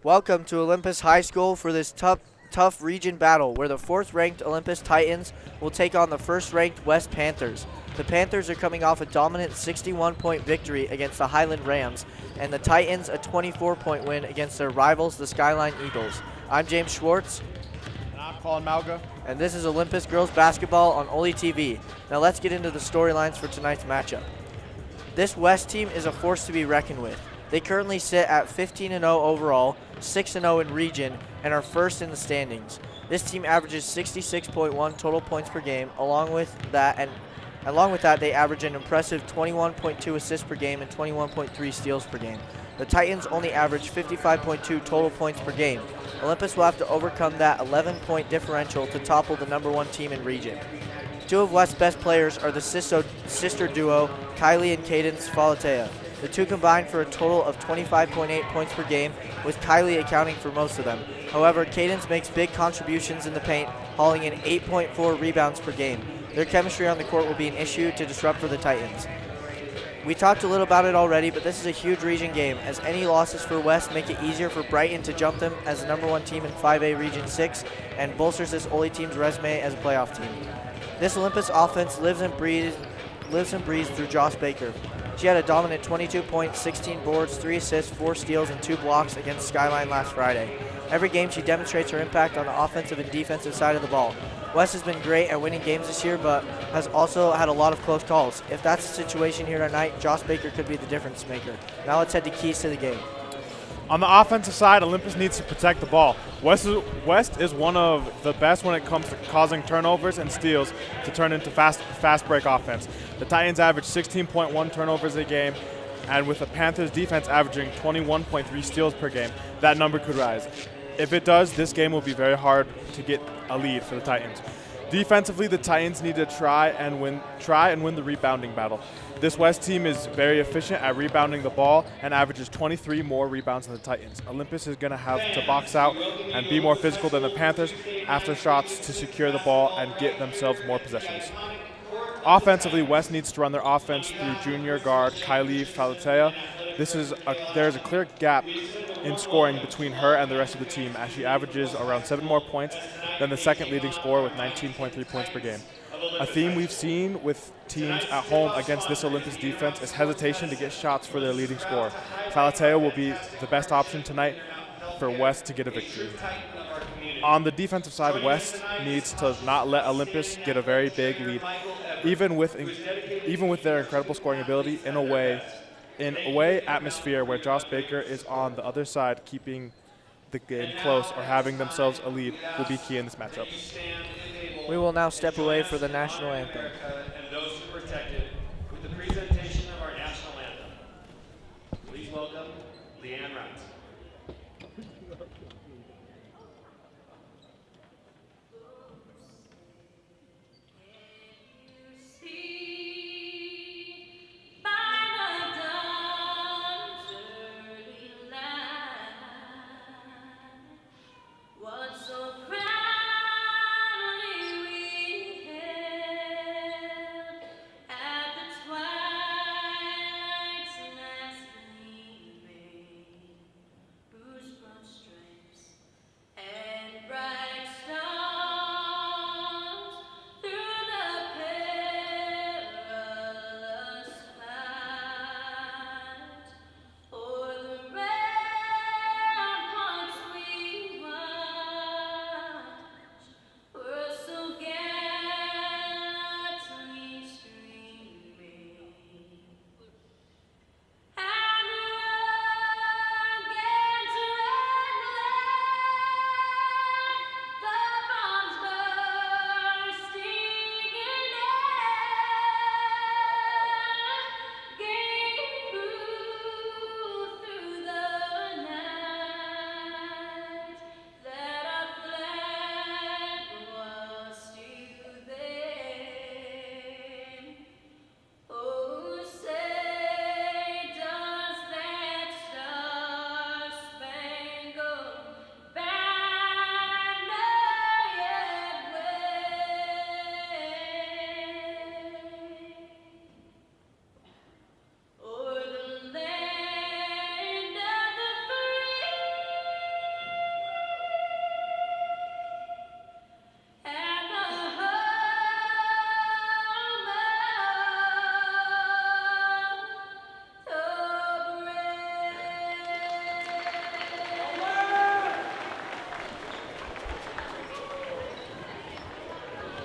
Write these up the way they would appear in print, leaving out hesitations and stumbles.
Welcome to Olympus High School for this tough region battle where the 4th-ranked Olympus Titans will take on the 1st-ranked West Panthers. The Panthers are coming off a dominant 61-point victory against the Highland Rams, and the Titans a 24-point win against their rivals, the Skyline Eagles. I'm James Schwartz. And I'm Colin Malga. And this is Olympus Girls Basketball on OlyTV. Now let's get into the storylines for tonight's matchup. This West team is a force to be reckoned with. They currently sit at 15-0 overall, 6-0 in region, and are first in the standings. This team averages 66.1 total points per game. Along with that, they average an impressive 21.2 assists per game and 21.3 steals per game. The Titans only average 55.2 total points per game. Olympus will have to overcome that 11-point differential to topple the #1 team in region. Two of West's best players are the sister duo, Kylie and Cadence Falatea. The two combined for a total of 25.8 points per game, with Kylie accounting for most of them. However, Cadence makes big contributions in the paint, hauling in 8.4 rebounds per game. Their chemistry on the court will be an issue to disrupt for the Titans. We talked a little about it already, but this is a huge region game, as any losses for West make it easier for Brighton to jump them as the #1 team in 5A Region 6 and bolsters this Oly team's resume as a playoff team. This Olympus offense lives and breathes through Joss Baker. She had a dominant 22 points, 16 boards, 3 assists, 4 steals, and 2 blocks against Skyline last Friday. Every game she demonstrates her impact on the offensive and defensive side of the ball. West has been great at winning games this year, but has also had a lot of close calls. If that's the situation here tonight, Joss Baker could be the difference maker. Now let's head to keys to the game. On the offensive side, Olympus needs to protect the ball. West is one of the best when it comes to causing turnovers and steals to turn into fast break offense. The Titans average 16.1 turnovers a game, and with the Panthers defense averaging 21.3 steals per game, that number could rise. If it does, this game will be very hard to get a lead for the Titans. Defensively, the Titans need to try and win the rebounding battle. This West team is very efficient at rebounding the ball and averages 23 more rebounds than the Titans. Olympus is going to have to box out and be more physical than the Panthers after shots to secure the ball and get themselves more possessions. Offensively, West needs to run their offense through junior guard Kylie Falatea. There is a clear gap in scoring between her and the rest of the team, as she averages around 7 more points than the second leading scorer with 19.3 points per game. A theme we've seen with teams at home against this Olympus defense is hesitation to get shots for their leading scorer. Falatea will be the best option tonight for West to get a victory. On the defensive side, West needs to not let Olympus get a very big lead, even with their incredible scoring ability in a way atmosphere where Joss Baker is on the other side keeping the game close or having themselves a lead will be key in this matchup. We will now step away for the national anthem. And those who protected with the presentation of our national anthem. Please welcome Leanne Rice.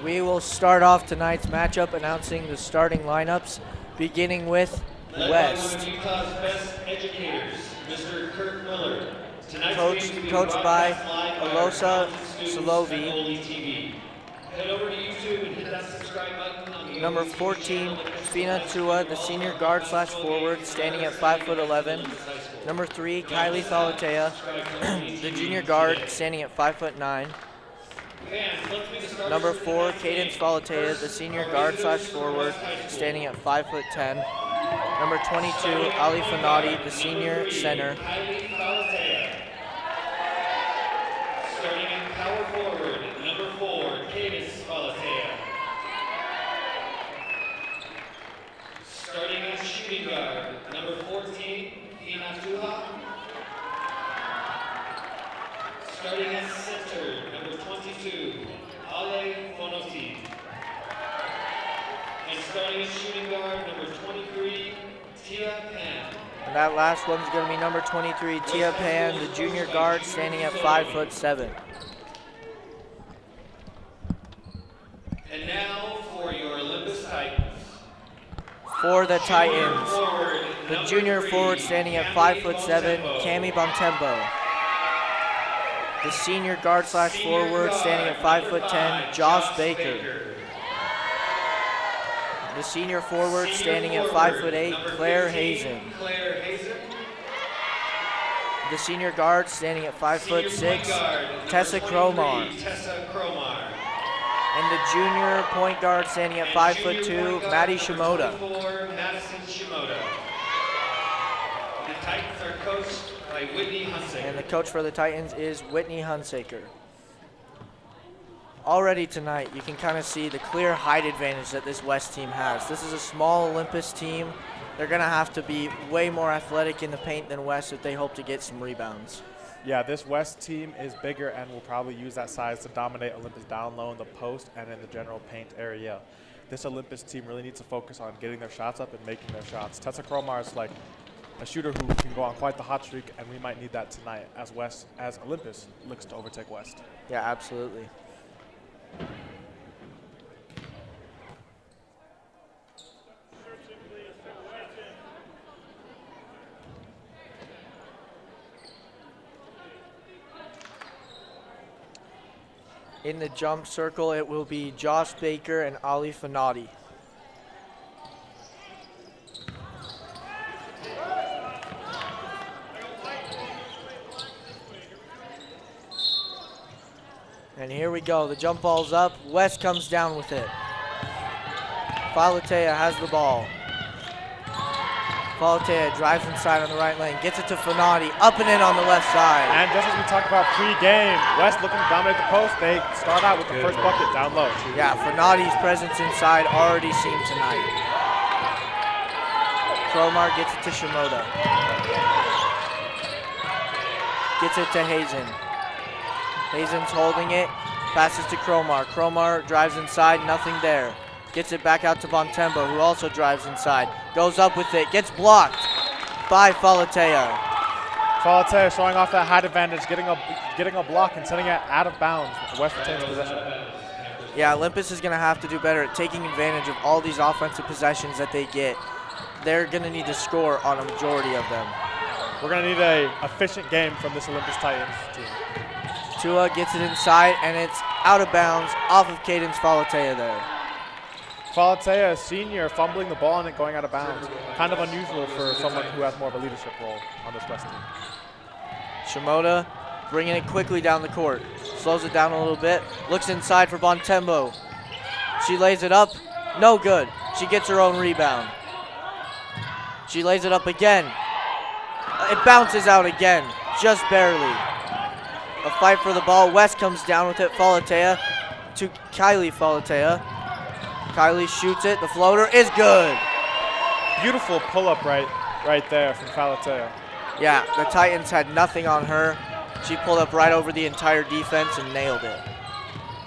We will start off tonight's matchup announcing the starting lineups, beginning with Led West. by one of Utah's best educators, Mr. Kurt Miller. Tonight's game will be Coached by broadcast live by our Alosa talented students Salovi. at OlyTV. Head over to YouTube and hit that subscribe button on the Number OlyTV 14, Olympus Fina website. Tua, the senior guard slash forward, standing at 5'11". Number 3, Kylie Thalatea, the junior guard, standing at 5'9". Number 4, Cadence Thalatea, the senior guard slash forward, standing at 5'10". Number 22, Ali Fanati, the senior center. Starting in power forward, number 4, Cadence Valatea. Starting in shooting guard, number 14, Fina Tua. Starting in center, number 22, Ale Fonoti. And starting in shooting guard, number 23, Tia Pan. And that last one's going to be number 23, Tia Pan, the junior guard, standing at 5'7". And now for your Olympus Titans. For the Titans, the junior forward standing at 5'7", Cami Bontempo. The senior guard slash forward standing at 5'10", Josh Baker. The senior forward standing at 5'8", Claire Hazen. The senior guard standing at 5'6", Tessa Cromar. And the junior point guard standing at 5'2", Maddie Shimoda. Madison Shimoda. The Titans are coached by Whitney Hunsaker. And the coach for the Titans is Whitney Hunsaker. Already tonight, you can kind of see the clear height advantage that this West team has. This is a small Olympus team. They're going to have to be way more athletic in the paint than West if they hope to get some rebounds. Yeah, this West team is bigger and will probably use that size to dominate Olympus down low in the post and in the general paint area. This Olympus team really needs to focus on getting their shots up and making their shots. Tessa Cromar is like a shooter who can go on quite the hot streak, and we might need that tonight as Olympus looks to overtake West. Yeah, absolutely. In the jump circle, it will be Josh Baker and Ali Fanati. And here we go. The jump ball's up. West comes down with it. Falatea has the ball. Falatea drives inside on the right lane, gets it to Fanati, up and in on the left side. And just as we talked about pre-game, West looking to dominate the post, they start out with the first bucket down low. Yeah, Fanati's presence inside already seen tonight. Cromar gets it to Shimoda. Gets it to Hazen. Hazen's holding it, passes to Cromar. Cromar drives inside, nothing there. Gets it back out to Bontempo, who also drives inside. Goes up with it, gets blocked by Falatea. Falatea showing off that height advantage, getting a block and sending it out of bounds. West retains possession. Yeah, Olympus is going to have to do better at taking advantage of all these offensive possessions that they get. They're going to need to score on a majority of them. We're going to need an efficient game from this Olympus Titans team. Tua gets it inside, and it's out of bounds off of Cadence Falatea there. Falatea, a senior, fumbling the ball and it going out of bounds. Kind of unusual for someone who has more of a leadership role on this West team. Shimoda bringing it quickly down the court. Slows it down a little bit. Looks inside for Bontempo. She lays it up. No good. She gets her own rebound. She lays it up again. It bounces out again, just barely. A fight for the ball. West comes down with it. Falatea to Kylie Falatea. Kylie shoots it. The floater is good. Beautiful pull-up right there from Falatea. Yeah, the Titans had nothing on her. She pulled up right over the entire defense and nailed it.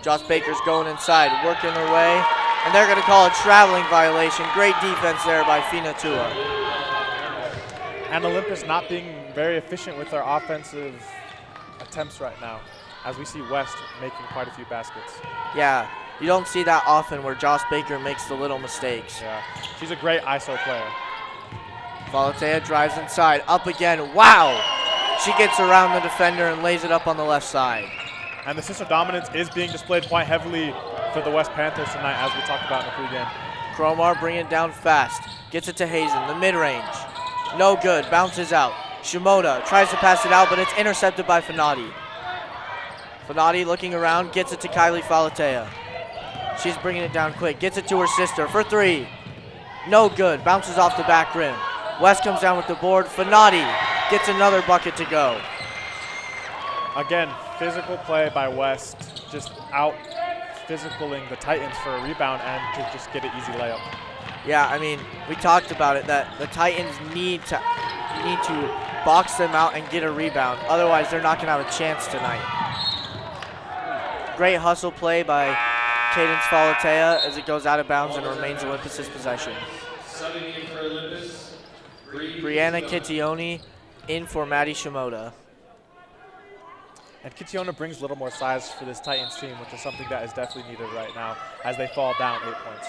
Josh Baker's going inside, working her way, and they're going to call a traveling violation. Great defense there by Fina Tua. And Olympus not being very efficient with their offensive attempts right now, as we see West making quite a few baskets. Yeah, You don't see that often where Joss Baker makes the little mistakes. Yeah, she's a great ISO player. Falatea drives inside, up again. Wow! She gets around the defender and lays it up on the left side. And the sister dominance is being displayed quite heavily for the West Panthers tonight, as we talked about in the pregame. Cromar bringing it down fast. Gets it to Hazen, the mid-range. No good, bounces out. Shimoda tries to pass it out, but it's intercepted by Fanati. Fanati looking around, gets it to Kylie Falatea. She's bringing it down quick, gets it to her sister for 3. No good, bounces off the back rim. West comes down with the board. Fanati gets another bucket to go. Again, physical play by West, just out physicaling the Titans for a rebound and to just get an easy layup. Yeah, I mean, we talked about it, that the Titans need to box them out and get a rebound. Otherwise, they're not going to have a chance tonight. Great hustle play by Cadence Falatea as it goes out of bounds and remains Olympus' possession. Subbing in for Olympus, Brianna Kittione in for Maddie Shimoda. And Kittione brings a little more size for this Titans team, which is something that is definitely needed right now as they fall down 8 points.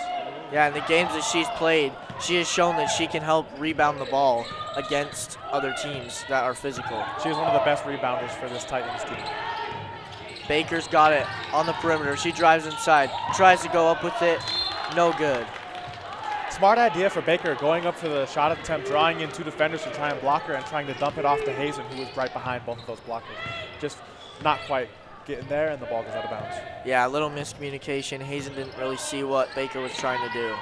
Yeah, in the games that she's played, she has shown that she can help rebound the ball against other teams that are physical. She's one of the best rebounders for this Titans team. Baker's got it on the perimeter. She drives inside, tries to go up with it, no good. Smart idea for Baker, going up for the shot attempt, drawing in 2 defenders to try and block her and trying to dump it off to Hazen, who was right behind both of those blockers. Just not quite getting there, and the ball goes out of bounds. Yeah, a little miscommunication. Hazen didn't really see what Baker was trying to do.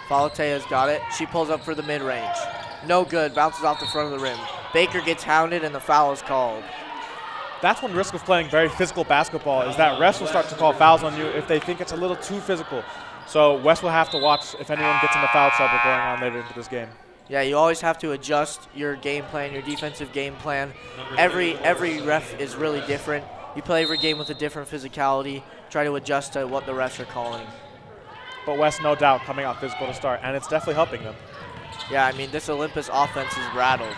Falatea's got it. She pulls up for the mid-range. No good, bounces off the front of the rim. Baker gets hounded, and the foul is called. That's one risk of playing very physical basketball, is that refs will start to call fouls on you if they think it's a little too physical. So West will have to watch if anyone gets into foul trouble going on later into this game. Yeah, you always have to adjust your game plan, your defensive game plan. Every ref is really different. You play every game with a different physicality. Try to adjust to what the refs are calling. But West, no doubt, coming out physical to start, and it's definitely helping them. Yeah, I mean, this Olympus offense is rattled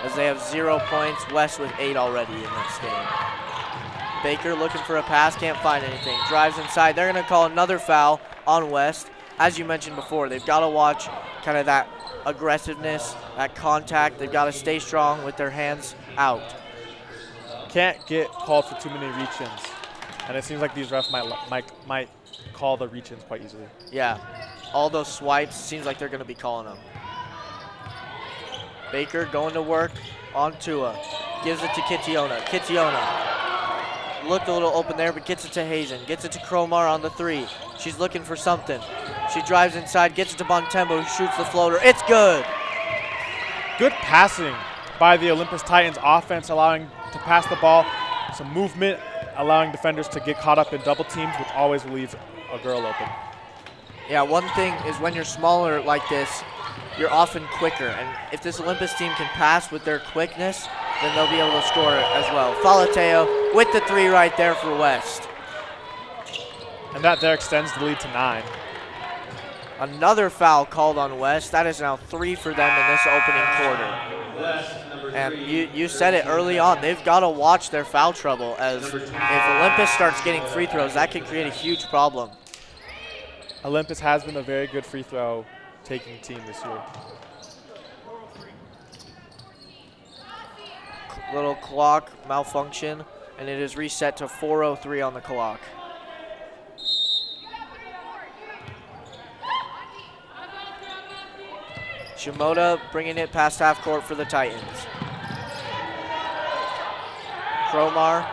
as they have 0 points, West with 8 already in this game. Baker looking for a pass, can't find anything. Drives inside. They're going to call another foul on West. As you mentioned before, they've got to watch kind of that aggressiveness, that contact. They've got to stay strong with their hands out. Can't get called for too many reach-ins, and it seems like these refs might call the reach-ins quite easily. Yeah, all those swipes, seems like they're going to be calling them. Baker going to work on Tua. Gives it to Kittione. Kittione looked a little open there, but gets it to Hazen. Gets it to Cromar on the 3. She's looking for something. She drives inside, gets it to Bontempo, who shoots the floater. It's good. Good passing by the Olympus Titans offense, allowing to pass the ball, some movement, allowing defenders to get caught up in double teams, which always leaves a girl open. Yeah, one thing is when you're smaller like this, you're often quicker. And if this Olympus team can pass with their quickness, then they'll be able to score as well. Falateo with the 3 right there for West. And that there extends the lead to 9. Another foul called on West. That is now 3 for them in this opening quarter. And you said it early on. They've got to watch their foul trouble, as if Olympus starts getting free throws, that could create a huge problem. Olympus has been a very good free throw taking team this year. Little clock malfunction, and it is reset to 4:03 on the clock. Shimoda bringing it past half court for the Titans. Cromar.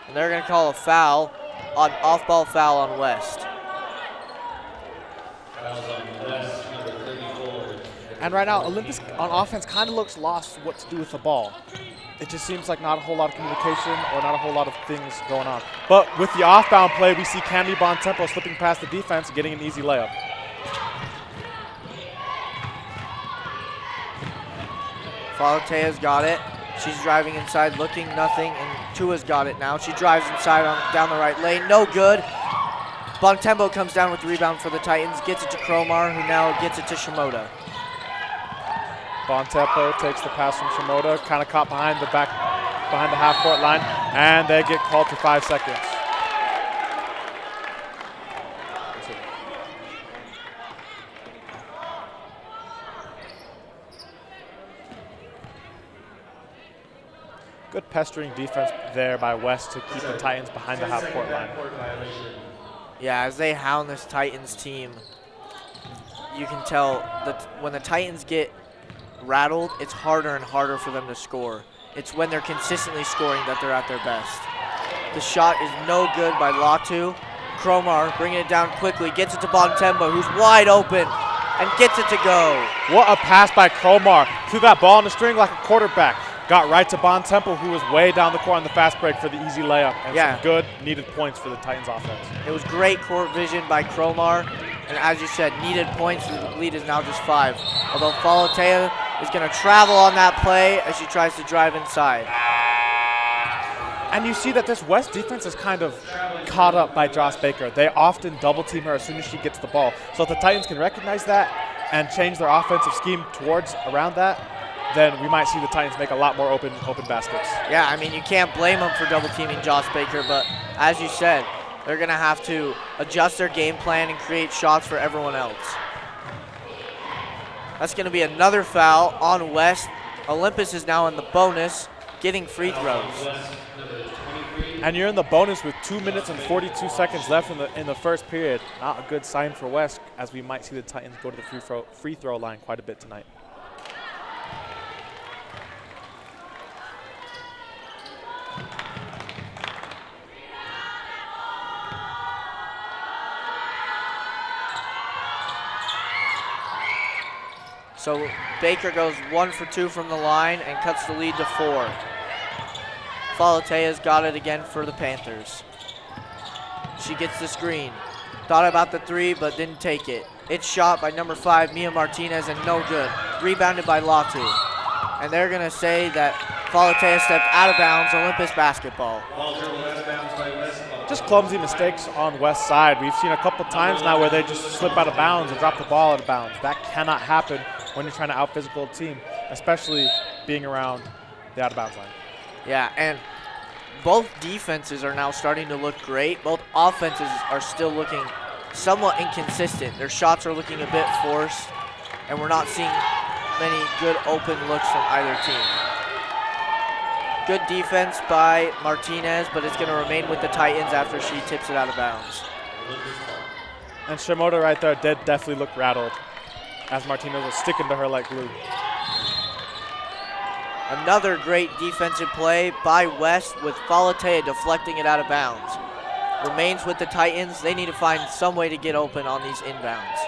And they're going to call a foul, on off-ball foul on West. And right now, Olympus on offense kind of looks lost what to do with the ball. It just seems like not a whole lot of communication or not a whole lot of things going on. But with the off-bound play, we see Cami Bontempo slipping past the defense and getting an easy layup. Falatea's got it. She's driving inside, looking nothing, and Tua's got it now. She drives inside down the right lane, no good. Bontempo comes down with the rebound for the Titans, gets it to Cromar, who now gets it to Shimoda. Bontempo takes the pass from Shimoda, kind of caught behind the half-court line, and they get called for 5 seconds. Good pestering defense there by West to keep the Titans behind the half-court line. Yeah, as they hound this Titans team, you can tell that when the Titans get rattled, it's harder and harder for them to score. It's when they're consistently scoring that they're at their best. The shot is no good by Latu. Cromar bringing it down quickly, gets it to Bontempo, who's wide open, and gets it to go. What a pass by Cromar. Threw that ball in the string like a quarterback. Got right to Bontempo, who was way down the court on the fast break for the easy layup. And some good, needed points for the Titans offense. It was great court vision by Cromar. And as you said, needed points. The lead is now just 5. Although Falatea is going to travel on that play as she tries to drive inside. And you see that this West defense is kind of caught up by Joss Baker. They often double team her as soon as she gets the ball. So if the Titans can recognize that and change their offensive scheme around that, then we might see the Titans make a lot more open baskets. Yeah, I mean, you can't blame them for double teaming Joss Baker, but as you said, they're going to have to adjust their game plan and create shots for everyone else. That's going to be another foul on West. Olympus is now in the bonus, getting free throws. And you're in the bonus with 2 minutes and 42 seconds left in the first period. Not a good sign for West, as we might see the Titans go to the free throw line quite a bit tonight. So Baker goes 1 for 2 from the line and cuts the lead to 4. Falatea's got it again for the Panthers. She gets the screen. Thought about the 3, but didn't take it. It's shot by number 5, Mia Martinez, and no good. Rebounded by Latu. And they're going to say that Falatea stepped out of bounds. Olympus basketball. Just clumsy mistakes on West side. We've seen a couple times now where they just slip out of bounds and drop the ball out of bounds. That cannot happen when you're trying to out-physical a team, especially being around the out-of-bounds line. Yeah, and both defenses are now starting to look great. Both offenses are still looking somewhat inconsistent. Their shots are looking a bit forced, and we're not seeing many good open looks from either team. Good defense by Martinez, but it's going to remain with the Titans after she tips it out of bounds. And Shimoda right there did definitely look rattled, as Martinez was sticking to her like glue. Another great defensive play by West with Falatea deflecting it out of bounds. Remains with the Titans. They need to find some way to get open on these inbounds.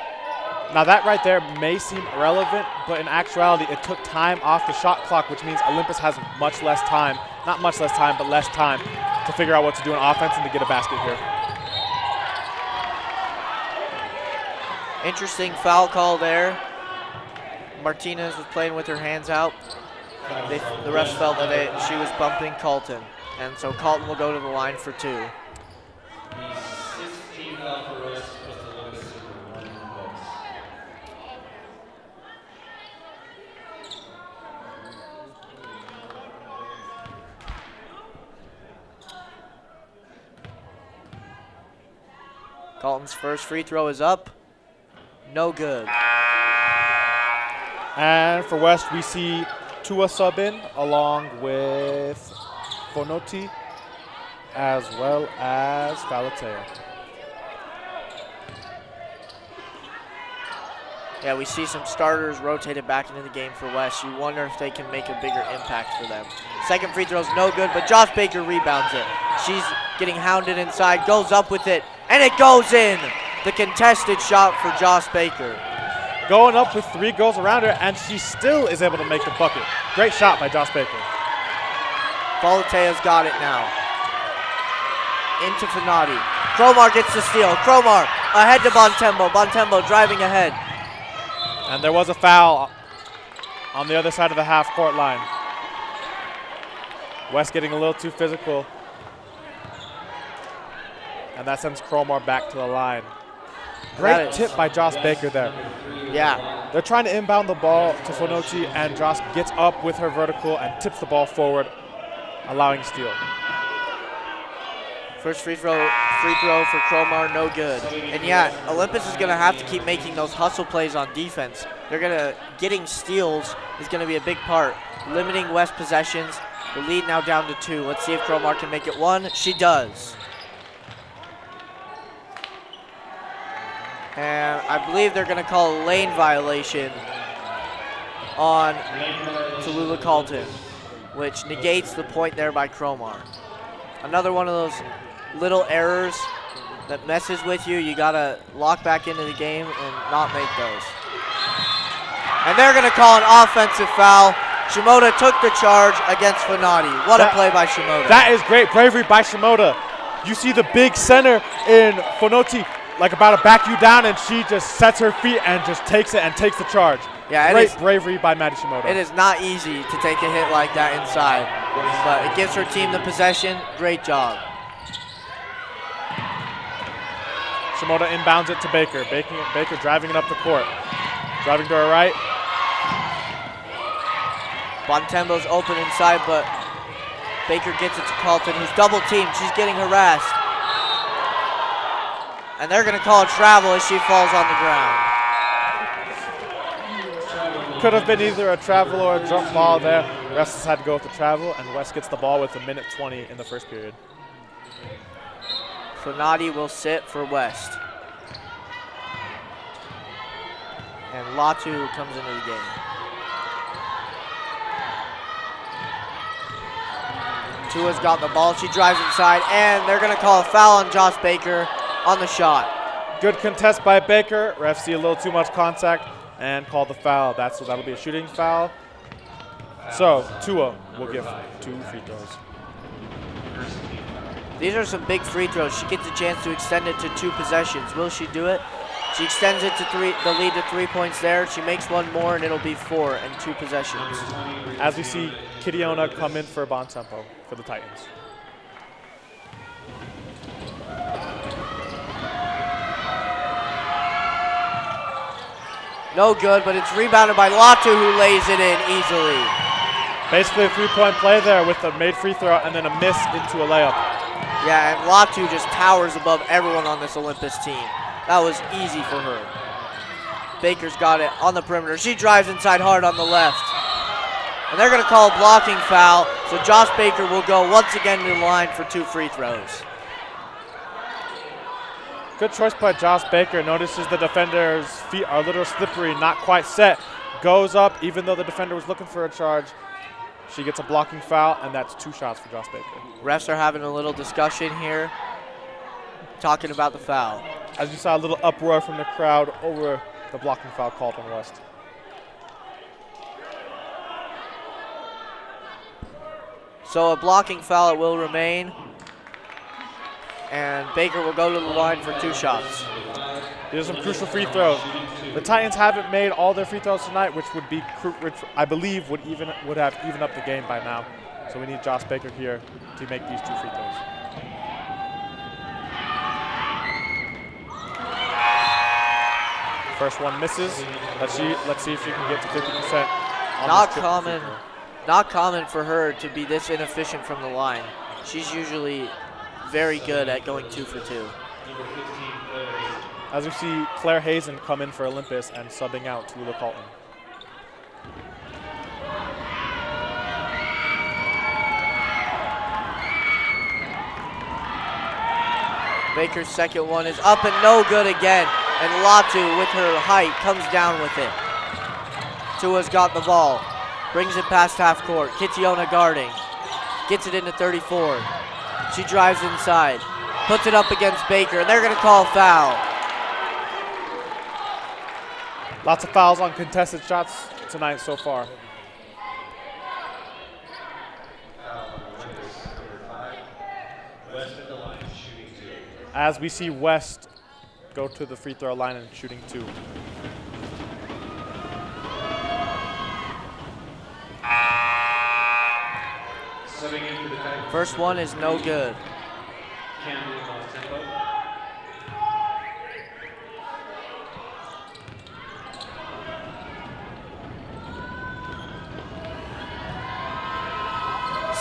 Now that right there may seem irrelevant, but in actuality it took time off the shot clock, which means Olympus has much less time, not much less time, but less time to figure out what to do on offense and to get a basket here. Interesting foul call there. Martinez was playing with her hands out. The refs felt that she was bumping Colton, and so Colton will go to the line for 2. Colton's first free throw is up. No good. And for West, we see Tua sub in along with Fonoti as well as Falatea. Yeah, we see some starters rotated back into the game for West. You wonder if they can make a bigger impact for them. Second free throw's no good, but Joss Baker rebounds it. She's getting hounded inside, goes up with it, and it goes in. The contested shot for Joss Baker. Going up with 3 girls around her, and she still is able to make the bucket. Great shot by Joss Baker. Falatea's got it now. Into Finati. Cromar gets the steal. Cromar ahead to Bontempo. Bontempo driving ahead. And there was a foul on the other side of the half-court line. West getting a little too physical. And that sends Cromar back to the line. Great tip by Joss Baker there. Yeah. They're trying to inbound the ball to Fonoti, and Joss gets up with her vertical and tips the ball forward, allowing steal. First free throw for Cromar, no good. And yeah, Olympus is gonna have to keep making those hustle plays on defense. Getting steals is gonna be a big part. Limiting West possessions. The lead now down to 2. Let's see if Cromar can make it 1. She does. And I believe they're gonna call a lane violation on Tallulah Carlton, which negates the point there by Cromar. Another one of those little errors that messes with you. You gotta lock back into the game and not make those. And they're gonna call an offensive foul. Shimoda took the charge against Fonati. What a play by Shimoda. That is great bravery by Shimoda. You see the big center in Fonoti like about to back you down, and she just sets her feet and just takes it and takes the charge. Yeah, great bravery by Maddie Shimoda. It is not easy to take a hit like that inside, but it gives her team the possession. Great job. Shimoda inbounds it to Baker. Baker driving it up the court. Driving to her right. Bontempo's open inside, but Baker gets it to Carlton, who's double teamed. She's getting harassed. And they're going to call a travel as she falls on the ground. Could have been either a travel or a jump ball there. Refs had to go with the travel, and West gets the ball with 1:20 in the first period. Fonati will sit for West. And Latu comes into the game. Tua's got the ball. She drives inside, and they're going to call a foul on Joss Baker on the shot. Good contest by Baker. Refs see a little too much contact and call the foul. That'll be a shooting foul. So Tua will give 2 free throws. These are some big free throws. She gets a chance to extend it to 2 possessions. Will she do it? She extends it to the lead to 3 points there. She makes 1 more, and it'll be 4 and 2 possessions. As we see Kitiona come in for Bontempo for the Titans. No good, but it's rebounded by Latu, who lays it in easily. Basically a 3-point play there with a made free throw and then a miss into a layup. Yeah, and Latu just towers above everyone on this Olympus team. That was easy for her. Baker's got it on the perimeter. She drives inside hard on the left. And they're going to call a blocking foul, so Joss Baker will go once again to the line for 2 free throws. Good choice by Joss Baker. Notices the defender's feet are a little slippery, not quite set. Goes up, even though the defender was looking for a charge. She gets a blocking foul, and that's 2 shots for Joss Baker. Refs are having a little discussion here, talking about the foul. As you saw, a little uproar from the crowd over the blocking foul called on West. So a blocking foul will remain, and Baker will go to the line for 2 shots. These are some crucial free throws. The Titans haven't made all their free throws tonight, which I believe would have evened up the game by now. So we need Joss Baker here to make these 2 free throws. First one misses. Let's see if she can get to 50%. Not common for her to be this inefficient from the line. She's usually very good at going 2 for 2. As we see Claire Hazen come in for Olympus and subbing out Tallulah Carlton. Baker's second one is up and no good again. And Latu, with her height, comes down with it. Tua's got the ball. Brings it past half court. Kitiona guarding. Gets it into 34. She drives inside. Puts it up against Baker, and they're going to call a foul. Lots of fouls on contested shots tonight so far. As we see West go to the free throw line and shooting 2. First one is no good.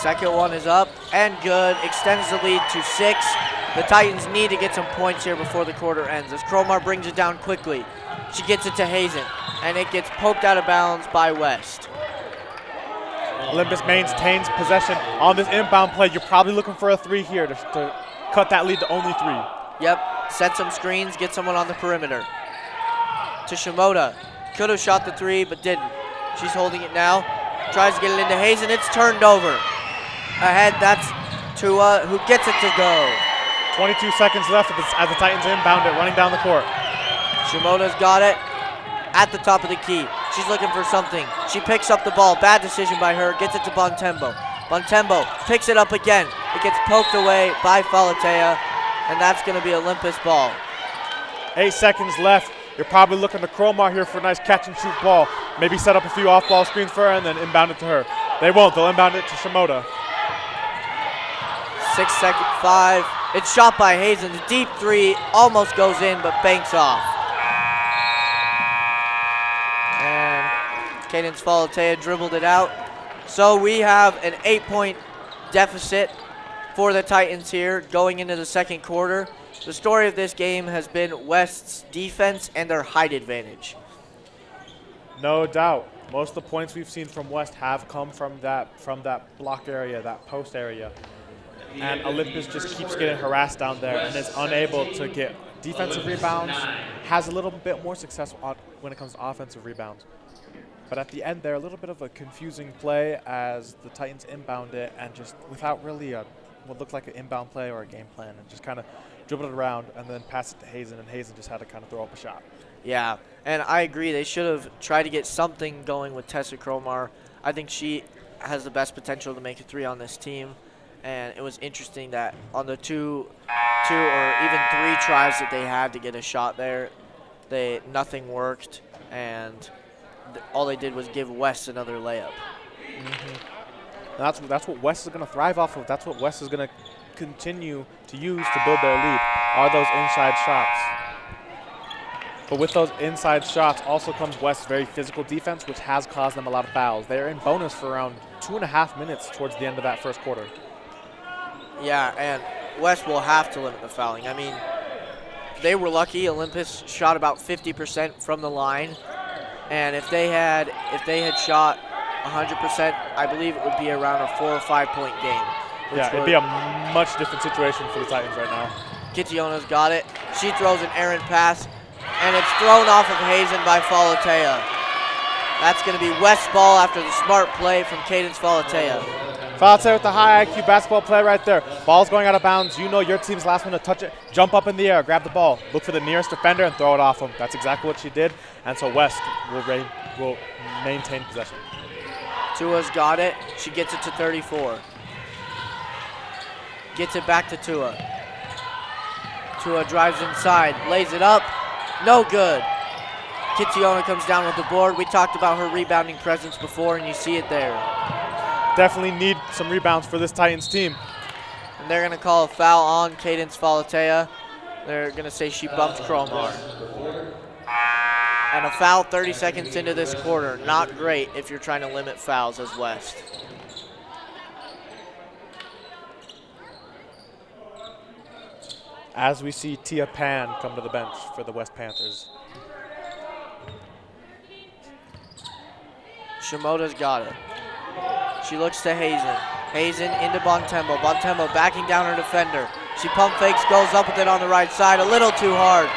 Second one is up and good. Extends the lead to 6. The Titans need to get some points here before the quarter ends as Cromar brings it down quickly. She gets it to Hazen, and it gets poked out of bounds by West. Olympus maintains possession on this inbound play. You're probably looking for a 3 here to cut that lead to only 3. Yep, set some screens, get someone on the perimeter. To Shimoda. Could have shot the 3, but didn't. She's holding it now. Tries to get it into Hazen. It's turned over. Ahead, that's Tua, who gets it to go. 22 seconds left as the Titans inbound it, running down the court. Shimoda's got it at the top of the key. She's looking for something. She picks up the ball. Bad decision by her. Gets it to Bontempo. Bontempo picks it up again. It gets poked away by Falatea, and that's going to be Olympus ball. 8 seconds left. You're probably looking to Cromar here for a nice catch and shoot ball. Maybe set up a few off-ball screens for her and then inbound it to her. They won't. They'll inbound it to Shimoda. 6 seconds, 5. It's shot by Hazen. The deep 3 almost goes in, but banks off. And Cadence Falatea dribbled it out. So we have an 8-point deficit for the Titans here going into the second quarter. The story of this game has been West's defense and their height advantage. No doubt. Most of the points we've seen from West have come from that block area, that post area. And Olympus just keeps getting harassed down there and is unable to get defensive rebounds, has a little bit more success when it comes to offensive rebounds. But at the end there, a little bit of a confusing play as the Titans inbound it and just without really what looked like an inbound play or a game plan, and just kind of dribbled it around and then passed it to Hazen, and Hazen just had to kind of throw up a shot. Yeah, and I agree. They should have tried to get something going with Tessa Cromar. I think she has the best potential to make a 3 on this team. And it was interesting that on the two or even 3 tries that they had to get a shot there, nothing worked, and all they did was give West another layup. And that's what West is going to thrive off of. That's what West is going to continue to use to build their lead, are those inside shots. But with those inside shots also comes West's very physical defense, which has caused them a lot of fouls. They're in bonus for around 2.5 minutes towards the end of that first quarter. Yeah, and West will have to limit the fouling. I mean, they were lucky. Olympus shot about 50% from the line, and if they had shot 100%, I believe it would be around a 4 or 5 point game. Yeah, it'd be a much different situation for the Titans right now. Kitiona's got it. She throws an errant pass, and it's thrown off of Hazen by Falatea. That's going to be West ball after the smart play from Cadence Falatea. Falatea with the high IQ basketball play right there. Ball's going out of bounds. You know your team's last one to touch it. Jump up in the air, grab the ball, look for the nearest defender, and throw it off him. That's exactly what she did, and so West will maintain possession. Tua's got it. She gets it to 34. Gets it back to Tua. Tua drives inside, lays it up. No good. Kitiona comes down with the board. We talked about her rebounding presence before, and you see it there. Definitely need some rebounds for this Titans team. And they're going to call a foul on Cadence Falatea. They're going to say she bumped Cromar. And a foul 30 seconds into this quarter. Not great if you're trying to limit fouls as West. As we see Tia Pan come to the bench for the West Panthers. Shimoda's got it. She looks to Hazen. Hazen into Bontempo. Bontempo backing down her defender. She pump fakes, goes up with it on the right side. A little too hard.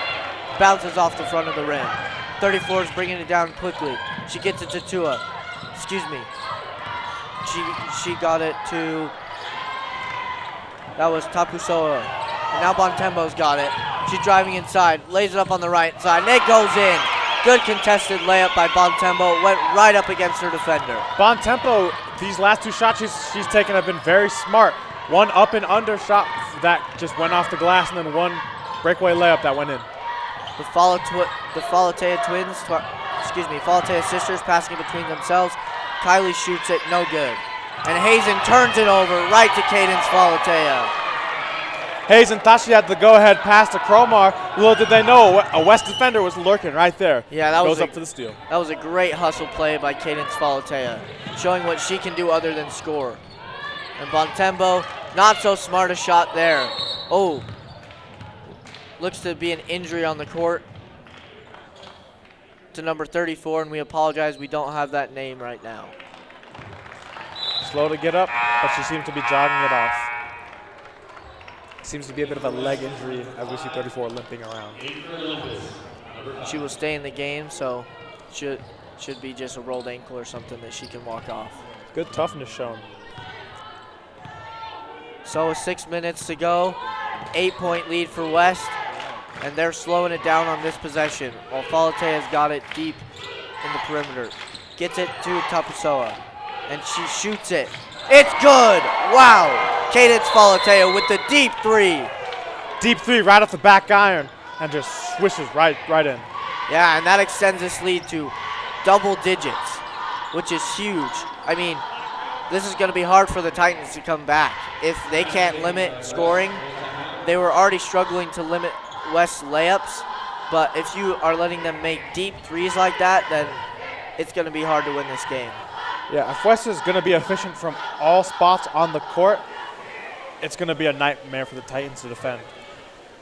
Bounces off the front of the rim. 34 is bringing it down quickly. She gets it to Tua. Excuse me. She got it to, that was Tapusoa. And now Bontempo's got it. She's driving inside, lays it up on the right side, and it goes in. Good contested layup by Bontempo. Went right up against her defender. Bontempo, these last 2 shots she's taken have been very smart. One up and under shot that just went off the glass, and then one breakaway layup that went in. The Falatea twins, Falatea sisters passing it between themselves. Kylie shoots it, no good. And Hazen turns it over right to Cadence Falatea. Hazen thought she had the go-ahead pass to Cromar. Little did they know, a West defender was lurking right there. Yeah, that goes up for the steal. That was a great hustle play by Cadence Falatea, showing what she can do other than score. And Bontempo, not so smart a shot there. Oh, looks to be an injury on the court to number 34, and we apologize, we don't have that name right now. Slow to get up, but she seems to be jogging it off. Seems to be a bit of a leg injury as we see 34 limping around. She will stay in the game, so should be just a rolled ankle or something that she can walk off. Good toughness shown. So with 6 minutes to go, 8-point lead for West, and they're slowing it down on this possession while Falatea has got it deep in the perimeter. Gets it to Tapusoa, and she shoots it. It's good! Wow! Cadence Falatea with the deep three. Deep three right off the back iron and just swishes right in. Yeah, and that extends this lead to double digits, which is huge. I mean, this is going to be hard for the Titans to come back. If they can't limit scoring, they were already struggling to limit West's layups, but if you are letting them make deep threes like that, then it's going to be hard to win this game. Yeah, if West is going to be efficient from all spots on the court, it's going to be a nightmare for the Titans to defend.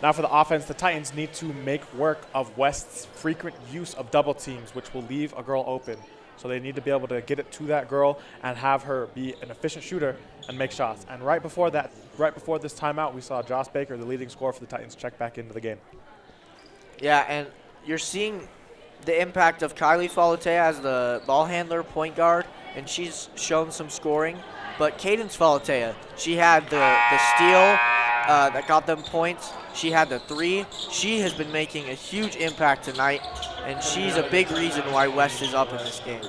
Now for the offense, the Titans need to make work of West's frequent use of double teams, which will leave a girl open. So they need to be able to get it to that girl and have her be an efficient shooter and make shots. And right before this timeout, we saw Josh Baker, the leading scorer for the Titans, check back into the game. Yeah, and you're seeing the impact of Kylie Falatea as the ball handler, point guard, and she's shown some scoring. But Cadence Falatea, she had the steal that got them points. She had the three. She has been making a huge impact tonight, and she's a big reason why West is up in this game.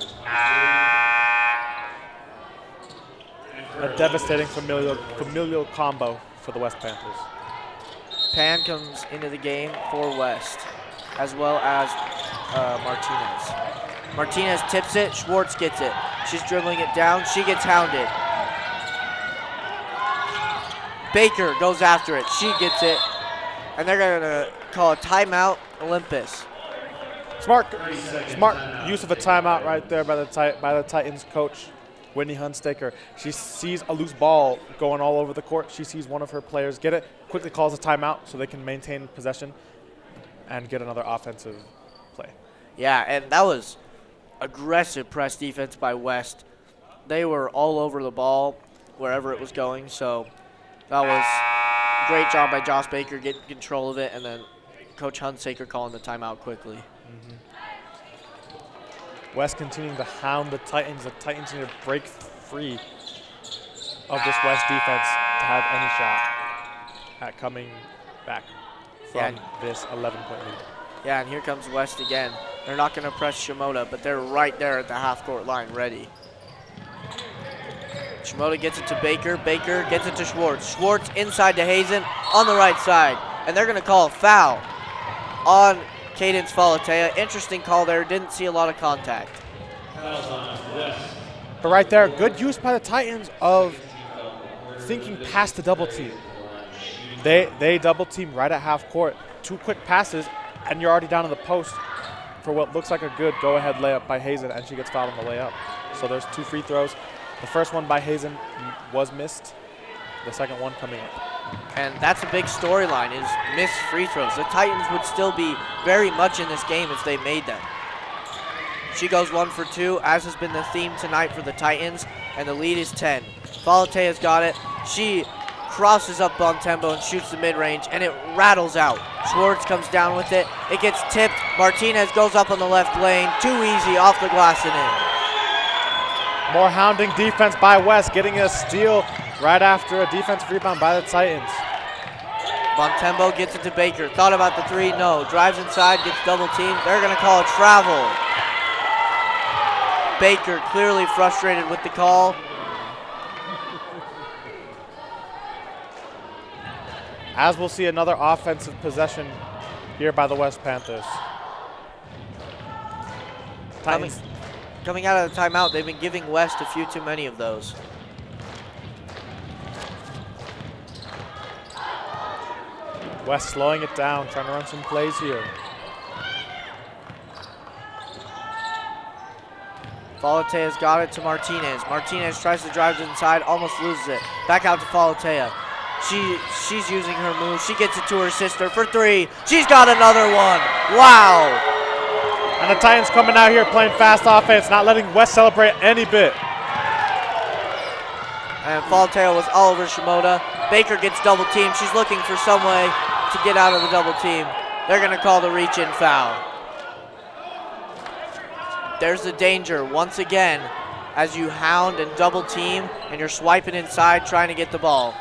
A devastating familial combo for the West Panthers. Pan comes into the game for West, as well as Martinez. Martinez tips it, Schwartz gets it. She's dribbling it down, she gets hounded. Baker goes after it, she gets it, and they're gonna call a timeout, Olympus. Smart use of a timeout right there by the Titans coach, Whitney Hunstaker. She sees a loose ball going all over the court. She sees one of her players get it, quickly calls a timeout so they can maintain possession and get another offensive play. Yeah, and that was aggressive press defense by West. They were all over the ball wherever it was going, so that was a great job by Josh Baker getting control of it, and then Coach Hunsaker calling the timeout quickly. West continuing to hound the Titans. The Titans need to break free of this West defense to have any shot at coming back from this 11-point lead. Yeah, and here comes West again. They're not going to press Shimoda, but they're right there at the half-court line ready. Shimoda gets it to Baker. Baker gets it to Schwartz. Schwartz inside to Hazen on the right side. And they're going to call a foul on Cadence Falatea. Interesting call there. Didn't see a lot of contact. But right there, good use by the Titans of thinking past the double team. They double team right at half court. 2 quick passes, and you're already down in the post for what looks like a good go-ahead layup by Hazen, and she gets fouled on the layup. So there's 2 free throws. The first one by Hazen was missed. The second one coming up. And that's a big storyline, is missed free throws. The Titans would still be very much in this game if they made them. She goes 1 for 2, as has been the theme tonight for the Titans, and the lead is 10. Falatea's got it. She crosses up Bontempo and shoots the mid-range, and it rattles out. Schwartz comes down with it. It gets tipped. Martinez goes up on the left lane. Too easy, off the glass and in. More hounding defense by West, getting a steal right after a defensive rebound by the Titans. Bontempo gets it to Baker. Thought about the 3, no. Drives inside, gets double teamed. They're gonna call a travel. Baker clearly frustrated with the call. As we'll see another offensive possession here by the West Panthers. Coming out of the timeout, they've been giving West a few too many of those. West slowing it down, trying to run some plays here. Falatea's got it to Martinez. Martinez tries to drive to the inside, almost loses it. Back out to Falatea. She's using her move. She gets it to her sister for three. She's got another one. Wow. And the Titans coming out here playing fast offense, not letting West celebrate any bit. And Falatea was all over Shimoda. Baker gets double teamed. She's looking for some way to get out of the double team. They're going to call the reach-in foul. There's the danger once again as you hound and double team and you're swiping inside trying to get the ball.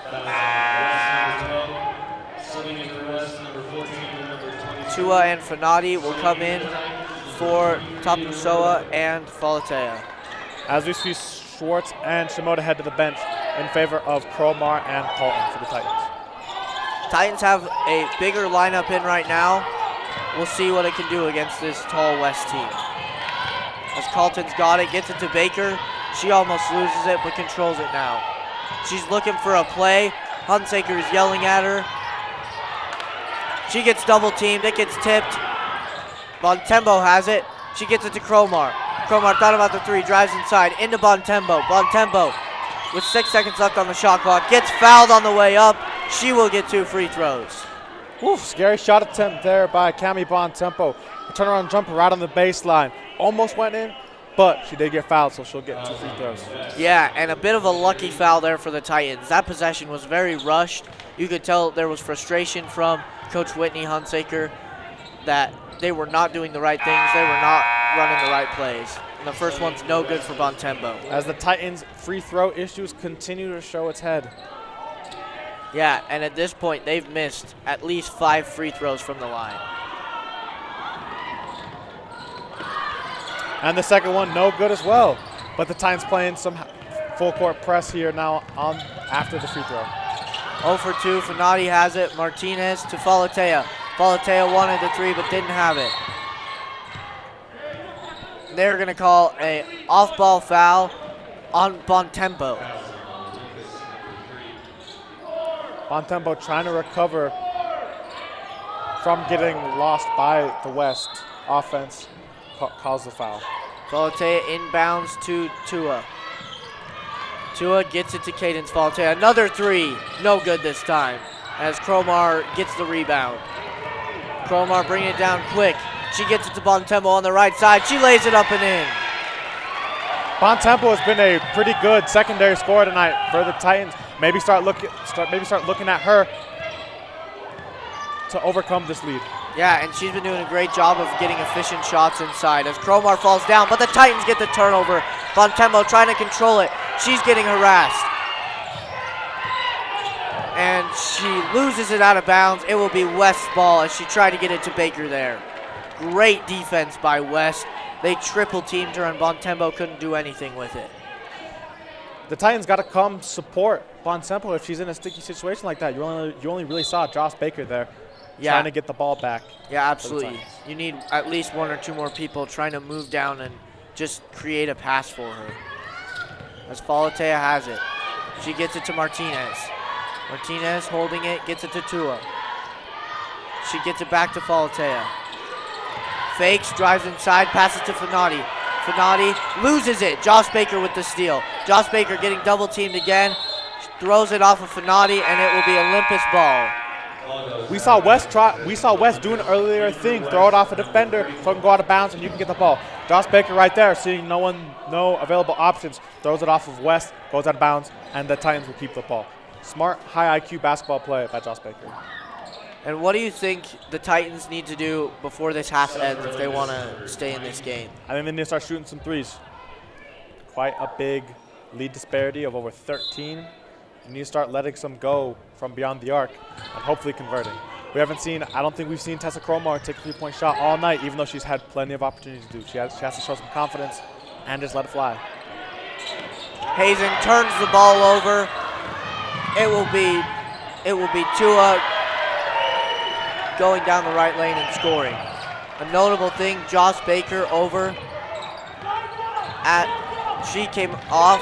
Tua and Fanati will come in for Tapusoa and Falatea. As we see Schwartz and Shimoda head to the bench in favor of Cromar and Colton for the Titans. Titans have a bigger lineup in right now. We'll see what it can do against this tall West team. As Colton's got it, gets it to Baker. She almost loses it, but controls it now. She's looking for a play. Hunsaker is yelling at her. She gets double teamed, it gets tipped. Bontempo has it. She gets it to Cromar. Cromar thought about the three, drives inside, into Bontempo. Bontempo, with 6 seconds left on the shot clock, gets fouled on the way up. She will get 2 free throws. Oof, scary shot attempt there by Cami Bontempo. A turnaround jumper right on the baseline. Almost went in, but she did get fouled, so she'll get 2 free throws. Yeah, and a bit of a lucky foul there for the Titans. That possession was very rushed. You could tell there was frustration from Coach Whitney Hunsaker that they were not doing the right things. They were not running the right plays. And the first one's no good for Bontempo. As the Titans' free throw issues continue to show its head. Yeah, and at this point, they've missed at least 5 free throws from the line. And the second one, no good as well. But the Titans playing some full court press here now on after the free throw. 0 for 2, Fanati has it. Martinez to Falatea. Falatea wanted the 3 but didn't have it. They're going to call a off-ball foul on Bontempo. Bontempo trying to recover from getting lost by the West offense. Calls the foul. Falatea inbounds to Tua. Tua gets it to Cadence Falatea. Another 3. No good this time as Cromar gets the rebound. Cromar bringing it down quick. She gets it to Bontempo on the right side. She lays it up and in. Bontempo has been a pretty good secondary scorer tonight for the Titans. Maybe start looking at her to overcome this lead. Yeah, and she's been doing a great job of getting efficient shots inside as Cromar falls down, but the Titans get the turnover. Bontempo trying to control it. She's getting harassed. And she loses it out of bounds. It will be West's ball as she tried to get it to Baker there. Great defense by West. They triple teamed her and Bontempo couldn't do anything with it. The Titans got to come support Bontempo if she's in a sticky situation like that. You only really saw Josh Baker there. Yeah. Trying to get the ball back. Yeah, absolutely. You need at least 1 or 2 more people trying to move down and just create a pass for her. As Falatea has it. She gets it to Martinez. Martinez holding it, gets it to Tua. She gets it back to Falatea. Fakes, drives inside, passes to Fanati. Fanati loses it. Josh Baker with the steal. Josh Baker getting double teamed again. Throws it off of Fanati, and it will be Olympus ball. We saw West do an earlier thing, throw it off a defender so it can go out of bounds and you can get the ball. Josh Baker right there, seeing no available options, throws it off of West, goes out of bounds, and the Titans will keep the ball. Smart, high IQ basketball play by Josh Baker. And what do you think the Titans need to do before this half ends if they want to stay in this game? I think they need to start shooting some threes. Quite a big lead disparity of over 13. You need to start letting some go from beyond the arc and hopefully converting. I don't think we've seen Tessa Cromar take a 3-point shot all night, even though she's had plenty of opportunities to do. She has to show some confidence and just let it fly. Hazen turns the ball over. It will be Tua going down the right lane and scoring. A notable thing, Josh Baker she came off.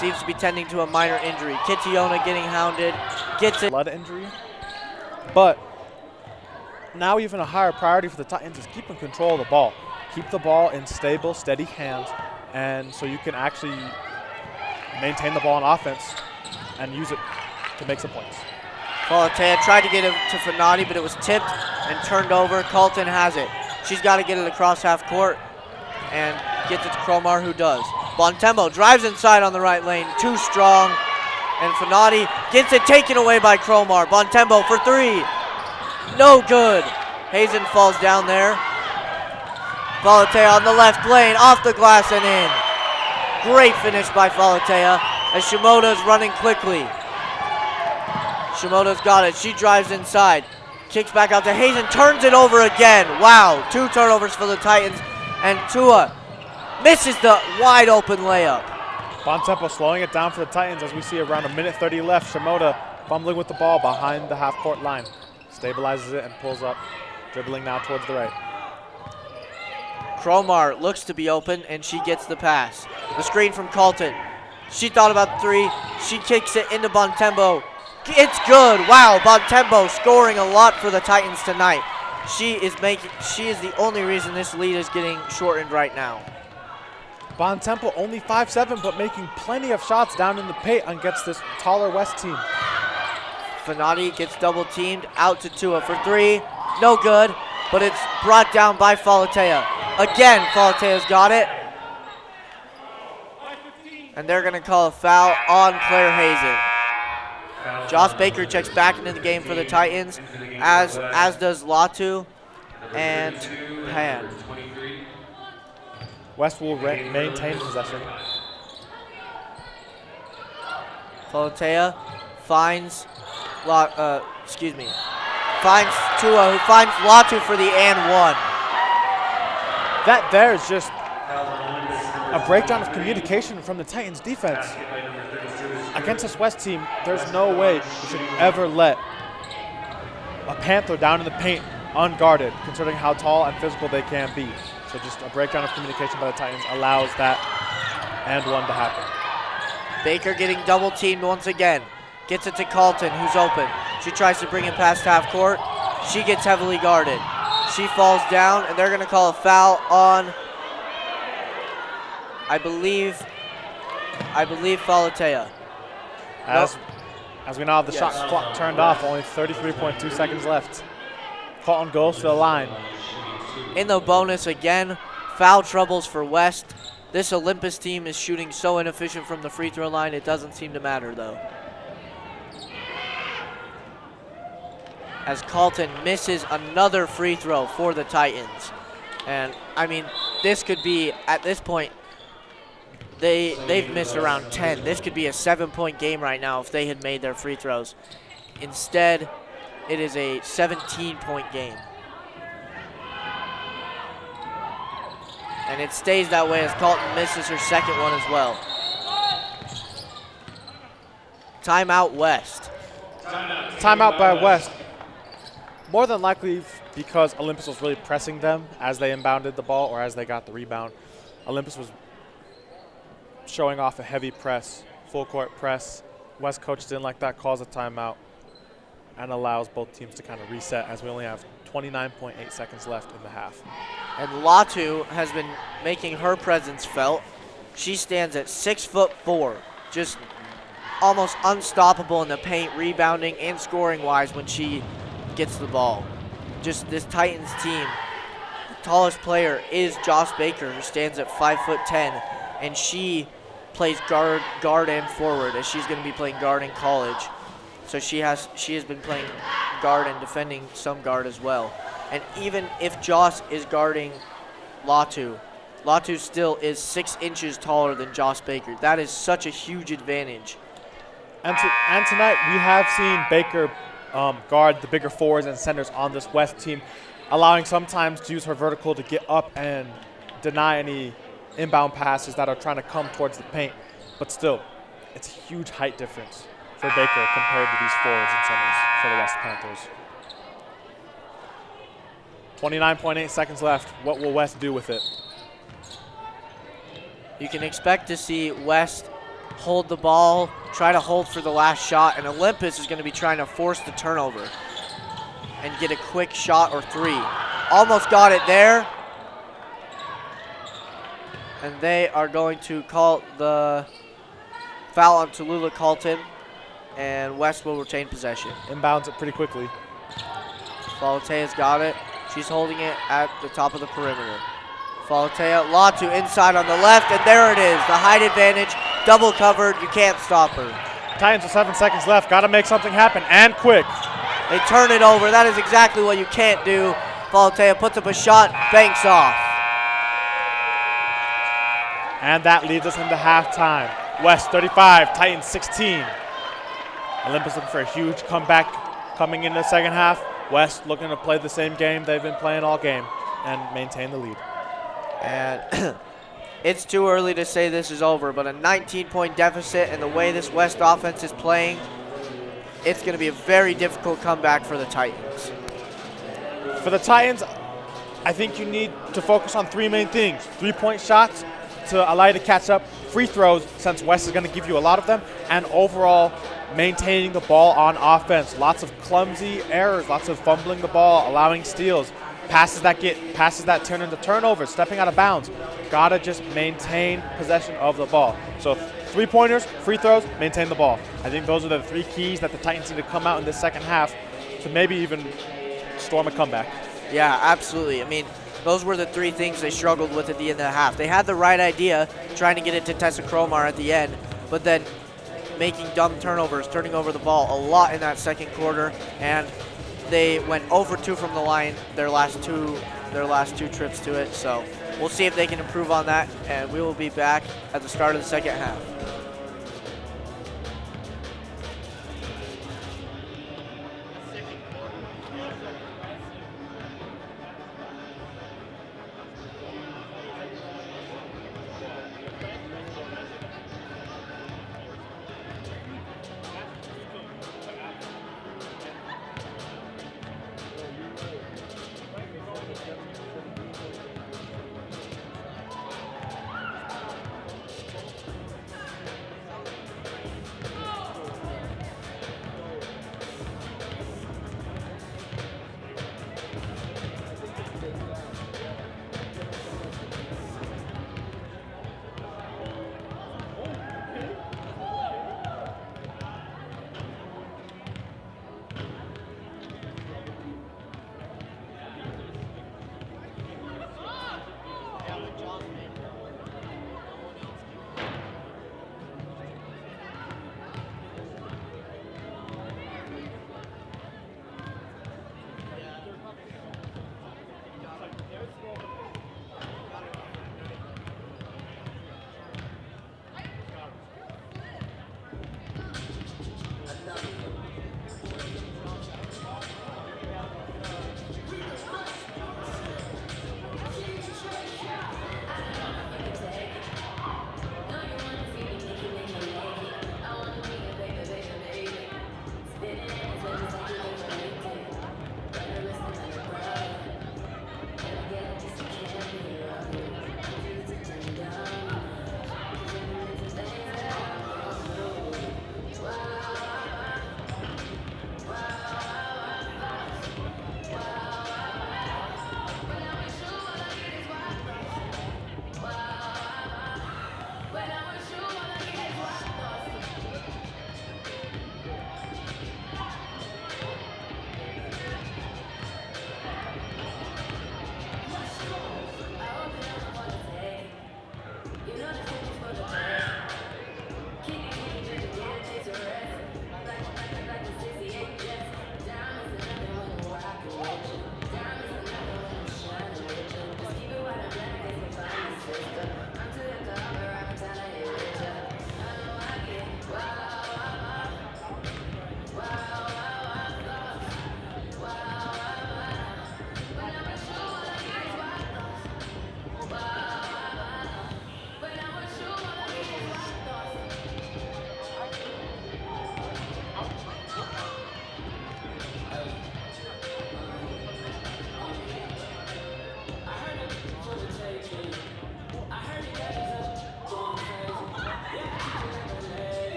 Seems to be tending to a minor injury. Kitiona getting hounded, gets it. Blood injury. But now even a higher priority for the Titans is keeping control of the ball. Keep the ball in stable, steady hands and so you can actually maintain the ball on offense and use it to make some points. Falatea tried to get it to Fanati, but it was tipped and turned over. Colton has it. She's got to get it across half court and gets it to Cromar, who does. Bontempo drives inside on the right lane, too strong, and Fanati gets it taken away by Cromar. Bontempo for three, no good. Hazen falls down there. Falatea on the left lane, off the glass and in. Great finish by Falatea as Shimoda's running quickly. Shimoda's got it. She drives inside. Kicks back out to Hazen. Turns it over again. Wow. 2 turnovers for the Titans. And Tua misses the wide open layup. Bontempo slowing it down for the Titans as we see around 1:30 left. Shimoda fumbling with the ball behind the half-court line. Stabilizes it and pulls up. Dribbling now towards the right. Cromar looks to be open, and she gets the pass. The screen from Colton. She thought about 3. She kicks it into Bontempo. It's good. Wow, Bontempo scoring a lot for the Titans tonight. She is the only reason this lead is getting shortened right now. Bontempo only 5'7", but making plenty of shots down in the paint against this taller West team. Fanati gets double teamed out to Tua for 3. No good, but it's brought down by Falatea. Again, Falatea's got it. And they're going to call a foul on Claire Hazen. Joss Baker checks back into the game for the Titans, as does Latu and Pan. West will maintain possession. Falatea finds finds Tua, who finds Latu for the and one. That there is just a breakdown of communication from the Titans defense. Against this West team, there's no way you should ever let a Panther down in the paint unguarded, considering how tall and physical they can be. So just a breakdown of communication by the Titans allows that and one to happen. Baker getting double teamed once again. Gets it to Colton, who's open. She tries to bring it past half court. She gets heavily guarded. She falls down, and they're going to call a foul on, I believe Falatea. As we now have the shot clock turned off, only 33.2 seconds left. Colton goes to the line. In the bonus again, foul troubles for West. This Olympus team is shooting so inefficient from the free throw line, it doesn't seem to matter though. As Colton misses another free throw for the Titans. And I mean, this could be, at this point, they've missed around 10. This could be a 7-point game right now if they had made their free throws. Instead, it is a 17-point game. And it stays that way as Colton misses her second one as well. Timeout West. Timeout by West. More than likely because Olympus was really pressing them as they inbounded the ball or as they got the rebound. Olympus was showing off a heavy press, full court press. West coach didn't like that, calls a timeout, and allows both teams to kind of reset as we only have 29.8 seconds left in the half. And Latu has been making her presence felt. She stands at 6'4", just almost unstoppable in the paint, rebounding and scoring wise when she gets the ball. Just this Titans team, the tallest player is Joss Baker, who stands at 5'10", and she plays guard and forward, as she's going to be playing guard in college. So she has been playing guard and defending some guard as well. And even if Joss is guarding Latu still is 6 inches taller than Joss Baker. That is such a huge advantage. And tonight we have seen Baker guard the bigger forwards and centers on this West team, allowing sometimes to use her vertical to get up and deny any inbound passes that are trying to come towards the paint. But still, it's a huge height difference for Baker compared to these forwards and centers for the West Panthers. 29.8 seconds left. What will West do with it? You can expect to see West hold the ball, try to hold for the last shot, and Olympus is going to be trying to force the turnover and get a quick shot or 3. Almost got it there. And they are going to call the foul on Tallulah Carlton, and West will retain possession. Inbounds it pretty quickly. Falatea's got it. She's holding it at the top of the perimeter. Falatea, Latu inside on the left, and there it is. The height advantage, double covered. You can't stop her. Titans with 7 seconds left. Got to make something happen, and quick. They turn it over. That is exactly what you can't do. Falatea puts up a shot, banks off. And that leads us into halftime. West 35, Titans 16. Olympus looking for a huge comeback coming into the second half. West looking to play the same game they've been playing all game and maintain the lead. And it's too early to say this is over, but a 19-point deficit and the way this West offense is playing, it's going to be a very difficult comeback for the Titans. For the Titans, I think you need to focus on 3 main things. 3-point shots to allow you to catch up, free throws, since West is going to give you a lot of them, and overall maintaining the ball on offense. Lots of clumsy errors, lots of fumbling the ball, allowing steals, passes that turn into turnovers, stepping out of bounds. Gotta just maintain possession of the ball. So 3-pointers, free throws, maintain the ball. I think those are the 3 keys that the Titans need to come out in this second half to maybe even storm a comeback. Yeah, absolutely. I mean, those were the 3 things they struggled with at the end of the half. They had the right idea, trying to get it to Tessa Cromar at the end, but then making dumb turnovers, turning over the ball a lot in that second quarter, and they went 0 for 2 from the line their last two trips to it. So we'll see if they can improve on that, and we will be back at the start of the second half.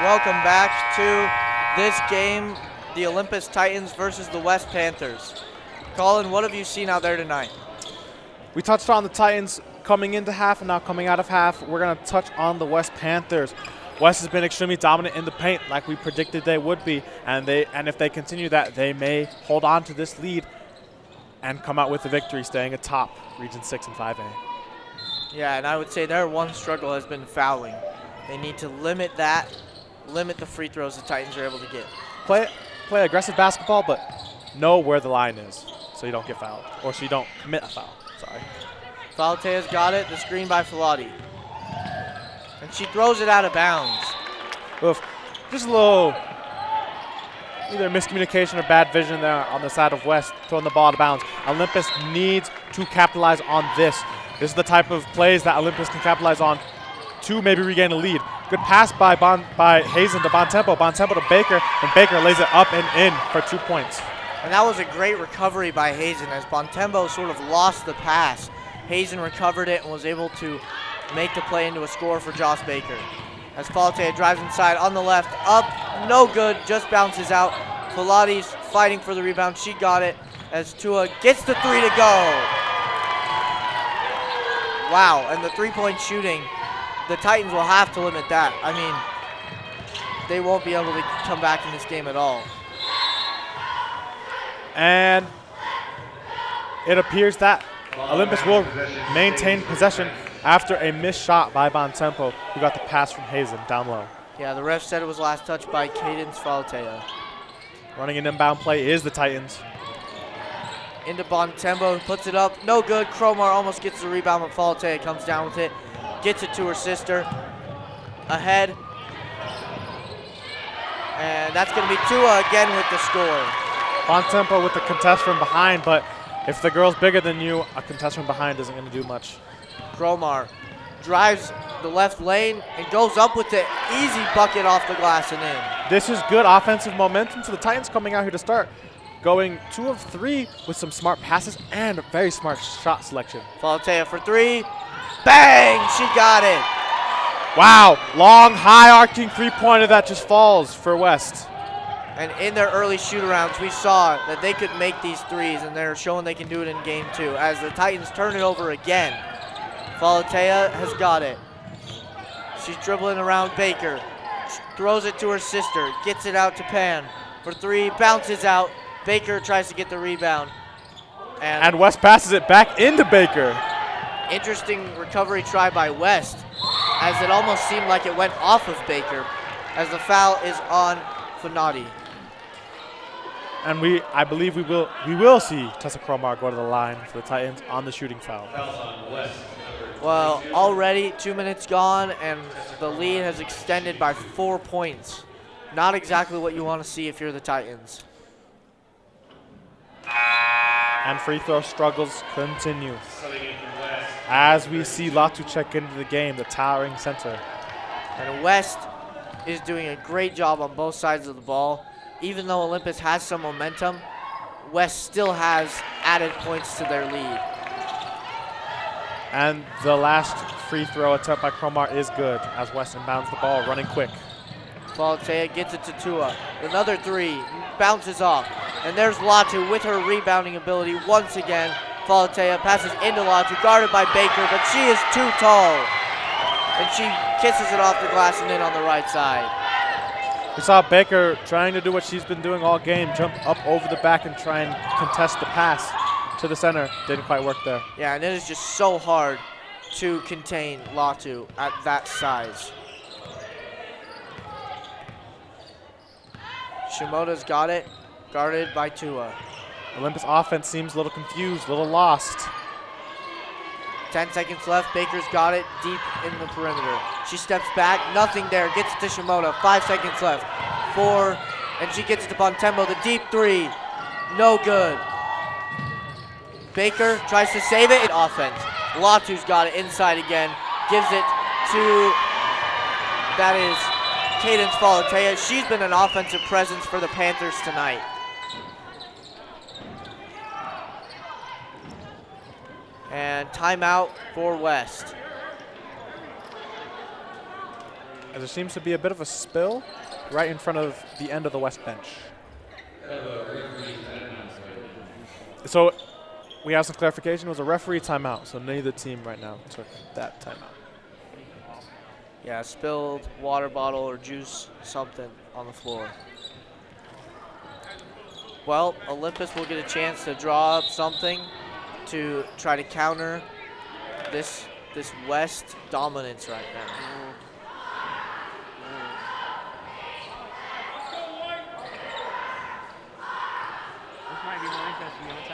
welcome back to this game, the Olympus Titans versus the West Panthers. Colin, what have you seen out there tonight? We touched on the Titans coming into half and now coming out of half. We're going to touch on the West Panthers. West has been extremely dominant in the paint like we predicted they would be, and if they continue that, they may hold on to this lead and come out with the victory, staying atop Region 6 and 5A. Yeah, and I would say their one struggle has been fouling. They need to limit the free throws the Titans are able to get. Play aggressive basketball, but know where the line is so you don't get fouled, or so you don't commit a foul. Sorry. Falatea's got it, the screen by Filati. And she throws it out of bounds. Oof. Just a little either miscommunication or bad vision there on the side of West, throwing the ball out of bounds. Olympus needs to capitalize on this. This is the type of plays that Olympus can capitalize on to maybe regain a lead. Good pass by Hazen to Bontempo. Bontempo to Baker, and Baker lays it up and in for 2 points. And that was a great recovery by Hazen as Bontempo sort of lost the pass. Hazen recovered it and was able to make the play into a score for Joss Baker. As Falatea drives inside on the left, up, no good, just bounces out. Filati's fighting for the rebound. She got it as Tua gets the three to go. Wow, and the three-point shooting, the Titans will have to limit that. I mean, they won't be able to come back in this game at all. And it appears that Olympus will maintain possession after a missed shot by Bontempo, who got the pass from Hazen down low. Yeah, the ref said it was last touched by Cadence Falatea. Running an inbound play is the Titans. Into Bontempo, puts it up, no good. Cromar almost gets the rebound, but Falatea comes down with it, gets it to her sister. Ahead. And that's going to be Tua again with the score. Bontempo with the contest from behind, but if the girl's bigger than you, a contest from behind isn't going to do much. Cromar drives the left lane and goes up with the easy bucket off the glass and in. This is good offensive momentum for the Titans coming out here to start. Going 2 of 3 with some smart passes and a very smart shot selection. Falatea for three. Bang! She got it. Wow, long, high arcing three-pointer that just falls for West. And in their early shoot-arounds, we saw that they could make these threes, and they're showing they can do it in game 2. As the Titans turn it over again, Falatea has got it. She's dribbling around Baker, throws it to her sister, gets it out to Pan for three, bounces out. Baker tries to get the rebound. And West passes it back into Baker. Interesting recovery try by West, as it almost seemed like it went off of Baker, as the foul is on Finati. And I believe we will see Tessa Cromar go to the line for the Titans on the shooting foul. Well, already 2 minutes gone, and the lead has extended by 4 points. Not exactly what you want to see if you're the Titans. And free throw struggles continue. As we see Latu check into the game, the towering center. And West is doing a great job on both sides of the ball. Even though Olympus has some momentum, West still has added points to their lead. And the last free throw attempt by Cromar is good as West inbounds the ball, running quick. Falatea gets it to Tua. Another three, bounces off. And there's Latu with her rebounding ability once again. Falatea passes into Latu, guarded by Baker, but she is too tall. And she kisses it off the glass and in on the right side. We saw Baker trying to do what she's been doing all game, jump up over the back and try and contest the pass to the center. Didn't quite work there. Yeah, and it is just so hard to contain Latu at that size. Shimoda's got it, guarded by Tua. Olympus offense seems a little confused, a little lost. 10 seconds left, Baker's got it deep in the perimeter. She steps back, nothing there, gets it to Shimoda, 5 seconds left. 4, and she gets it to Bontempo, the deep three, no good. Baker tries to save it, offense. Latu's got it inside again, gives it to, that is Cadence Falatea. She's been an offensive presence for the Panthers tonight. And timeout for West. as there seems to be a bit of a spill right in front of the end of the West bench. So we have some clarification. It was a referee timeout, so neither team right now took that timeout. Yeah, spilled water bottle or juice, something on the floor. Well, Olympus will get a chance to draw up something to try to counter this West dominance right now.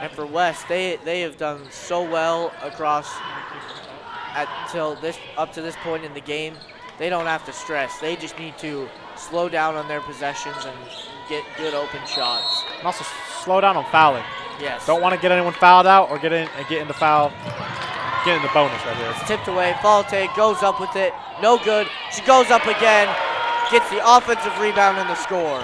And for West, they have done so well across up to this point in the game. They don't have to stress. They just need to slow down on their possessions and get good open shots. And also slow down on fouling. Yes. Don't want to get anyone fouled out or get into foul. Get in the bonus right here. It's tipped away. Falte goes up with it. No good. She goes up again. Gets the offensive rebound and the score.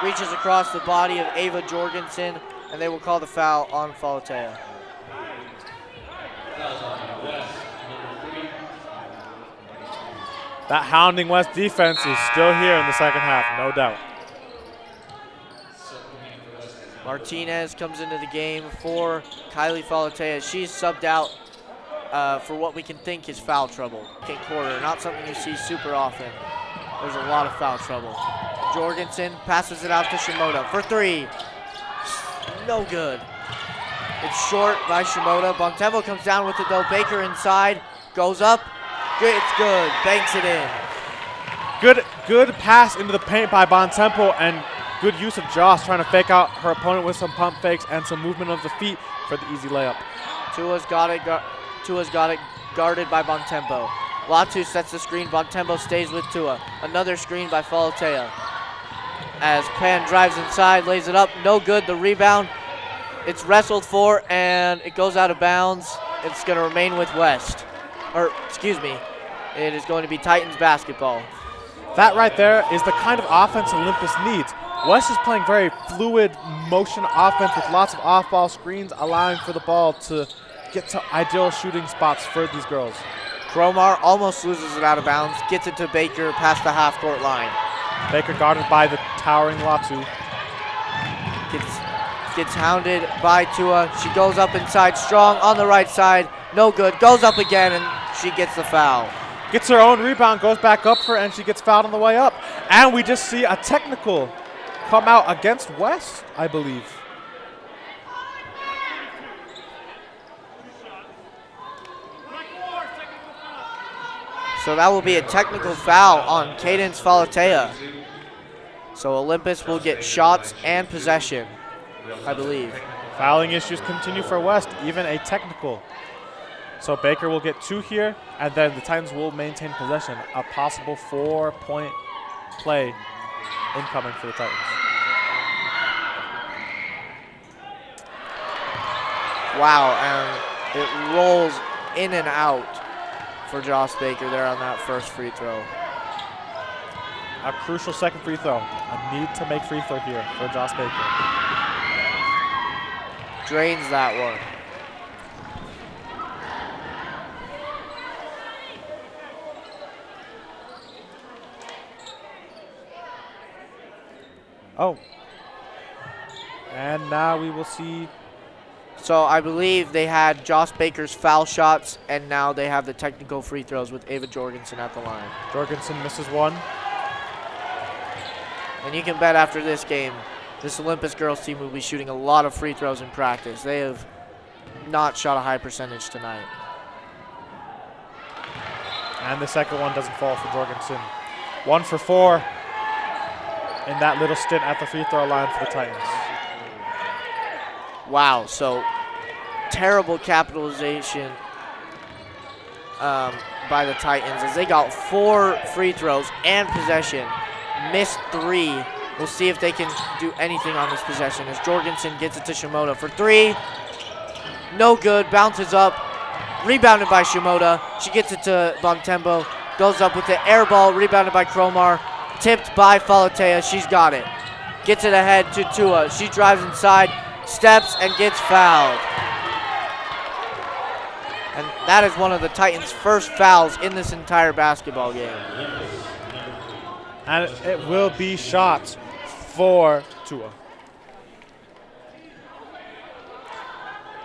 Reaches across the body of Ava Jorgensen, and they will call the foul on Falatea. That hounding West defense is still here in the second half, no doubt. Martinez comes into the game for Kylie Falatea. She's subbed out for what we can think is foul trouble. Second quarter, not something you see super often. There's a lot of foul trouble. Jorgensen passes it out to Shimoda for three. No good. It's short by Shimoda. Bontempo comes down with it though. Baker inside, goes up. It's good, banks it in. Good pass into the paint by Bontempo and good use of Joss trying to fake out her opponent with some pump fakes and some movement of the feet for the easy layup. Tua's got it guarded by Bontempo. Latu sets the screen. Bontempo stays with Tua. Another screen by Falatea. As Pan drives inside, lays it up. No good. The rebound. It's wrestled for, and it goes out of bounds. It's going to remain with West. Or, excuse me, it is going to be Titans basketball. That right there is the kind of offense Olympus needs. West is playing very fluid motion offense with lots of off-ball screens, allowing for the ball to get to ideal shooting spots for these girls. Cromar almost loses it out of bounds, gets it to Baker past the half-court line. Baker guarded by the towering Latu. Gets hounded by Tua. She goes up inside strong on the right side. No good. Goes up again, and she gets the foul. Gets her own rebound, goes back up for her, and she gets fouled on the way up. And we just see a technical come out against West, I believe. So that will be a technical foul on Cadence Falatea. So Olympus will get shots and possession, I believe. Fouling issues continue for West, even a technical. So Baker will get 2 here, and then the Titans will maintain possession. A possible 4-point play incoming for the Titans. Wow, and it rolls in and out for Joss Baker there on that first free throw. A crucial second free throw. A need to make free throw here for Joss Baker. Drains that one. Oh. And now we will see. So I believe they had Joss Baker's foul shots, and now they have the technical free throws with Ava Jorgensen at the line. Jorgensen misses one. And you can bet after this game, this Olympus girls team will be shooting a lot of free throws in practice. They have not shot a high percentage tonight. And the second one doesn't fall for Jorgensen. 1 for 4 in that little stint at the free throw line for the Titans. Wow, so terrible capitalization by the Titans as they got 4 free throws and possession. Missed 3. We'll see if they can do anything on this possession as Jorgensen gets it to Shimoda for 3. No good, bounces up, rebounded by Shimoda. She gets it to Bontempo, goes up with the air ball, rebounded by Cromar, tipped by Falatea. She's got it. Gets it ahead to Tua. She drives inside, steps, and gets fouled. And that is one of the Titans' first fouls in this entire basketball game. And it will be shots for Tua.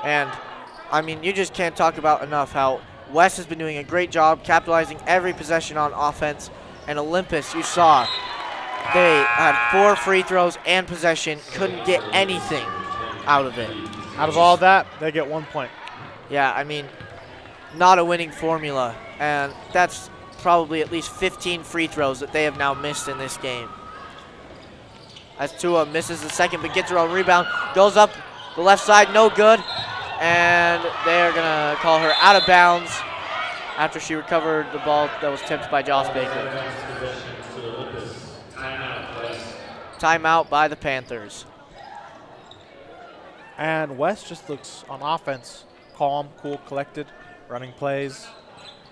And, I mean, you just can't talk about enough how West has been doing a great job capitalizing every possession on offense. And Olympus, you saw, they had 4 free throws and possession, couldn't get anything out of it. Out of all that, they get 1 point. Yeah, I mean, not a winning formula. And that's probably at least 15 free throws that they have now missed in this game. As Tua misses the second but gets her own rebound, goes up the left side, no good. And they're going to call her out of bounds after she recovered the ball that was tipped by Josh Baker. Timeout by the Panthers. And West just looks, on offense, calm, cool, collected, running plays,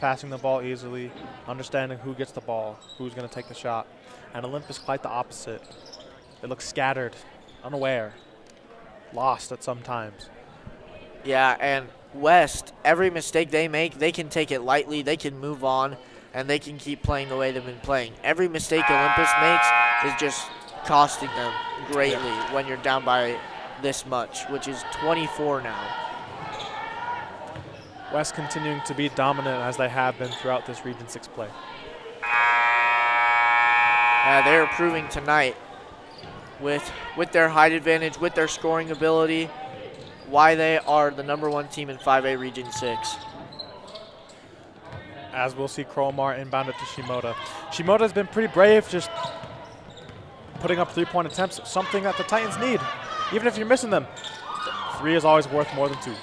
passing the ball easily, understanding who gets the ball, who's going to take the shot. And Olympus quite the opposite. They look scattered, unaware, lost at some times. Yeah, and West, every mistake they make, they can take it lightly, they can move on, and they can keep playing the way they've been playing. Every mistake Olympus makes is just costing them greatly when you're down by this much, which is 24 now. West continuing to be dominant as they have been throughout this Region 6 play. They're proving tonight with their height advantage, with their scoring ability, why they are the #1 team in 5A Region 6. As we'll see Cromar inbounded to Shimoda. Shimoda has been pretty brave, just putting up 3-point attempts, something that the Titans need. Even if you're missing them, 3 is always worth more than 2.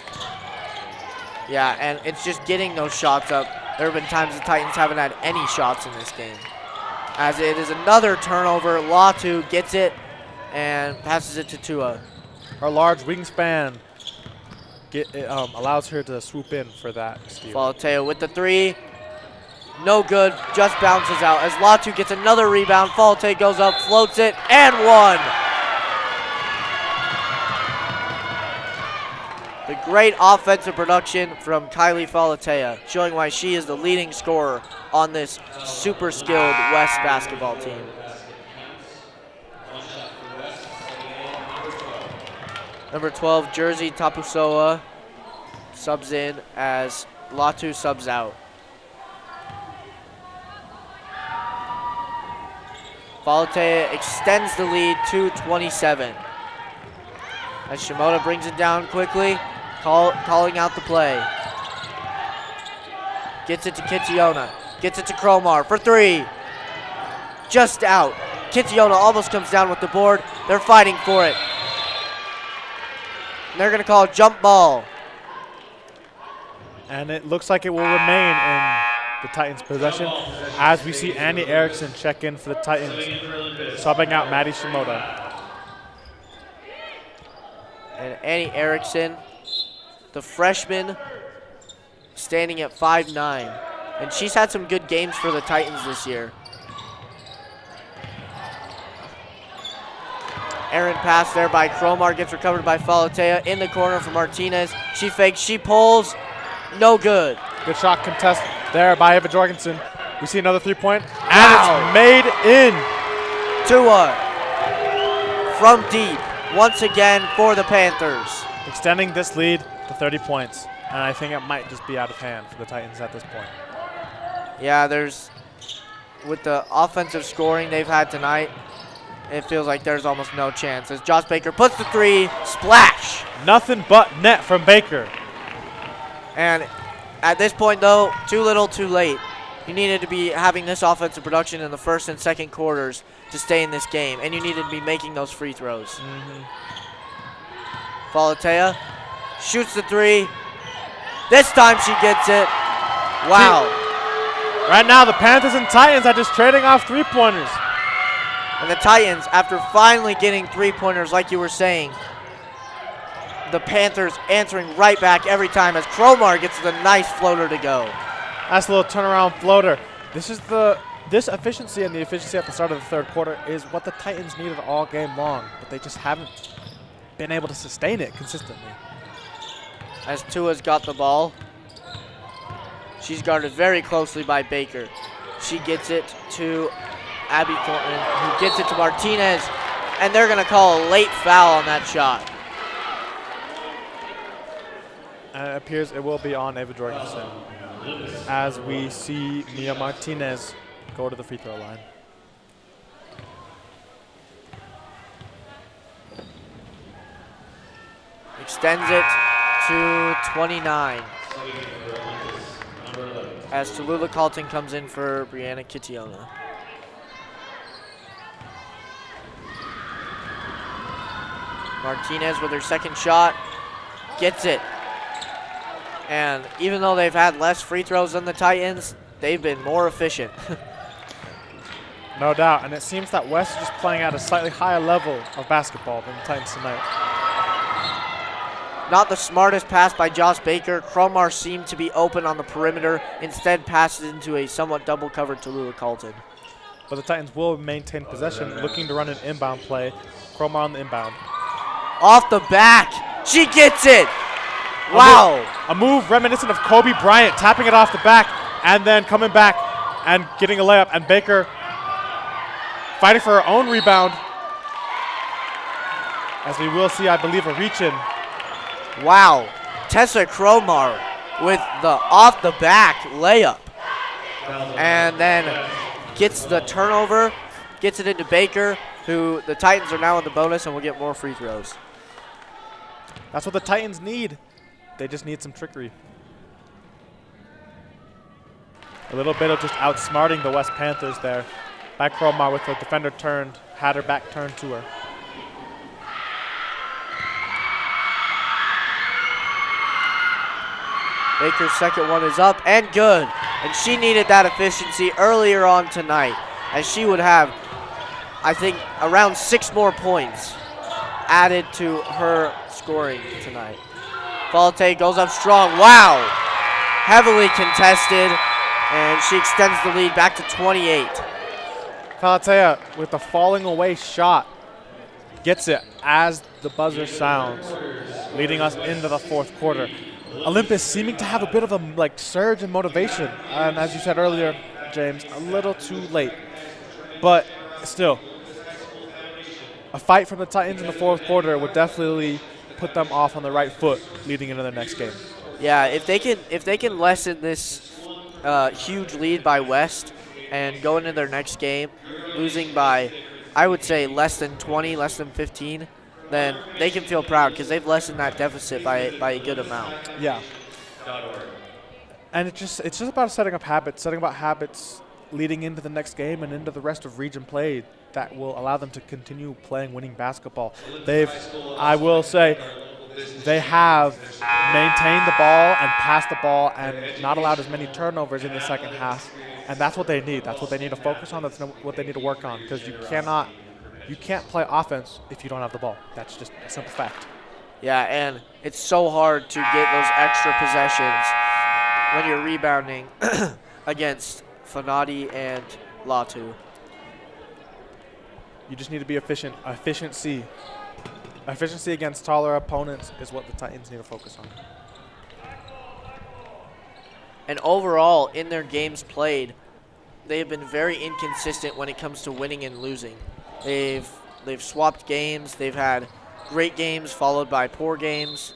Yeah, and it's just getting those shots up. There have been times the Titans haven't had any shots in this game. As it is another turnover, Latu gets it and passes it to Tua. Her large wingspan allows her to swoop in for that steal. Falateo with the 3. No good, just bounces out. As Latu gets another rebound, Falateo goes up, floats it, and 1. The great offensive production from Kylie Falateo, showing why she is the leading scorer on this super skilled West basketball team. Number 12, Jersey Tapusoa subs in as Latu subs out. Falateo extends the lead to 27. As Shimoda brings it down quickly, calling out the play. Gets it to Kitiona. Gets it to Cromar for 3. Just out. Kitiona almost comes down with the board. They're fighting for it. And they're going to call a jump ball. And it looks like it will remain in the Titans' possession as we see Annie Erickson check in for the Titans, subbing out Maddie Shimoda. And Annie Erickson, the freshman, standing at 5'9". And she's had some good games for the Titans this year. Aaron pass there by Cromar, gets recovered by Falateo in the corner for Martinez. She fakes, she pulls, no good. Good shot contest there by Eva Jorgensen. We see another 3-point, and it's made in. Tua from deep once again for the Panthers. Extending this lead to 30 points, and I think it might just be out of hand for the Titans at this point. Yeah, with the offensive scoring they've had tonight, it feels like there's almost no chance. As Josh Baker puts the 3, splash. Nothing but net from Baker. And at this point, though, too little, too late. You needed to be having this offensive production in the first and second quarters to stay in this game, and you needed to be making those free throws. Falateo shoots the 3. This time she gets it. Wow. Right now, the Panthers and Titans are just trading off 3-pointers. And the Titans, after finally getting 3-pointers, like you were saying, the Panthers answering right back every time as Cromar gets the nice floater to go. Nice little turnaround floater. This efficiency and the efficiency at the start of the third quarter is what the Titans needed all game long, but they just haven't been able to sustain it consistently. As Tua's got the ball, She's guarded very closely by Baker. She gets it to Abby Thornton, who gets it to Martinez, and they're going to call a late foul on that shot. And it appears it will be on Ava Jorgensen as we see Mia Martinez go to the free throw line. Extends it to 29. As Tallulah Carlton comes in for Brianna Kitiona. Martinez with her second shot, gets it. And even though they've had less free throws than the Titans, they've been more efficient. No doubt, and it seems that West is just playing at a slightly higher level of basketball than the Titans tonight. Not the smartest pass by Josh Baker. Cromar seemed to be open on the perimeter, instead passes into a somewhat double-covered Tallulah Carlton. But the Titans will maintain possession, looking to run an inbound play. Cromar on the inbound. Off the back, she gets it! Wow! A move reminiscent of Kobe Bryant, tapping it off the back, and then coming back and getting a layup, and Baker fighting for her own rebound. As we will see, I believe, a reach-in. Wow, Tessa Cromar with the off-the-back layup. And then gets the turnover, gets it into Baker, who the Titans are now in the bonus and will get more free throws. That's what the Titans need. They just need some trickery. A little bit of just outsmarting the West Panthers there. By Cromar with the defender turned, had her back turned to her. Baker's second one is up and good. And she needed that efficiency earlier on tonight, as she would have, I think, around 6 more points added to her scoring tonight. Falte goes up strong. Wow. Heavily contested, and she extends the lead back to 28. Falatea with the falling away shot gets it as the buzzer sounds, leading us into the fourth quarter. Olympus seeming to have a bit of a surge in motivation, and as you said earlier, James, a little too late. But still, a fight from the Titans in the fourth quarter would definitely put them off on the right foot leading into the next game. Yeah, if they can lessen this huge lead by West and go into their next game losing by, I would say, less than 20, less than 15, then they can feel proud because they've lessened that deficit by a good amount. Yeah. And it's just about setting about habits leading into the next game and into the rest of region play that will allow them to continue playing winning basketball. I will say, they have maintained the ball and passed the ball and not allowed as many turnovers in the second half. And that's what they need. That's what they need to focus on. That's what they need to work on, because you can't play offense if you don't have the ball. That's just a simple fact. Yeah, and it's so hard to get those extra possessions when you're rebounding against Fanati and Latu. You just need to be efficient. Efficiency against taller opponents is what the Titans need to focus on. And overall, in their games played, they have been very inconsistent when it comes to winning and losing. They've swapped games. They've had great games followed by poor games.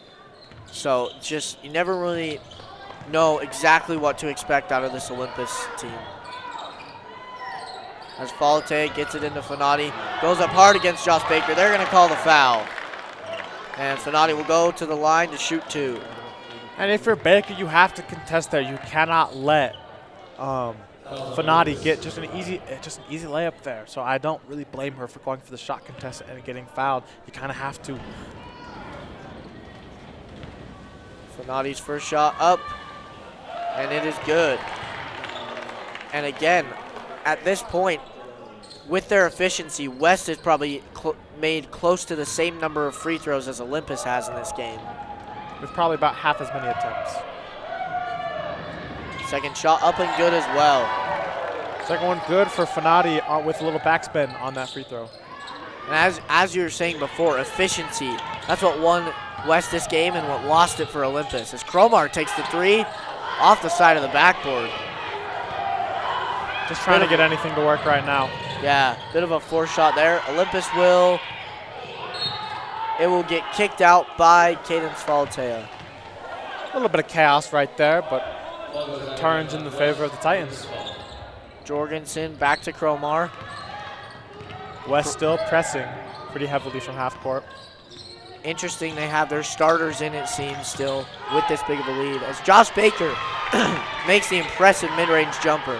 So just, you never really know exactly what to expect out of this Olympus team. As Falte gets it into Fanati, goes up hard against Josh Baker. They're going to call the foul. And Fanati will go to the line to shoot 2. And if you're Baker, you have to contest there. You cannot let Fanati get just an easy layup there. So I don't really blame her for going for the shot contest and getting fouled. You kind of have to. Fanati's first shot up, and it is good. And again, at this point, with their efficiency, West has probably made close to the same number of free throws as Olympus has in this game. With probably about half as many attempts. Second shot up and good as well. Second one good for Fanati with a little backspin on that free throw. And as you were saying before, efficiency, that's what won West this game and what lost it for Olympus. As Cromar takes the 3, off the side of the backboard. Just trying to get anything to work right now. Yeah, bit of a forced shot there. Olympus will get kicked out by Cadence Falatea. A little bit of chaos right there, but turns in the favor of the Titans. Jorgensen back to Cromar. West still pressing pretty heavily from half court. Interesting, they have their starters in, it seems, still with this big of a lead, as Josh Baker makes the impressive mid-range jumper.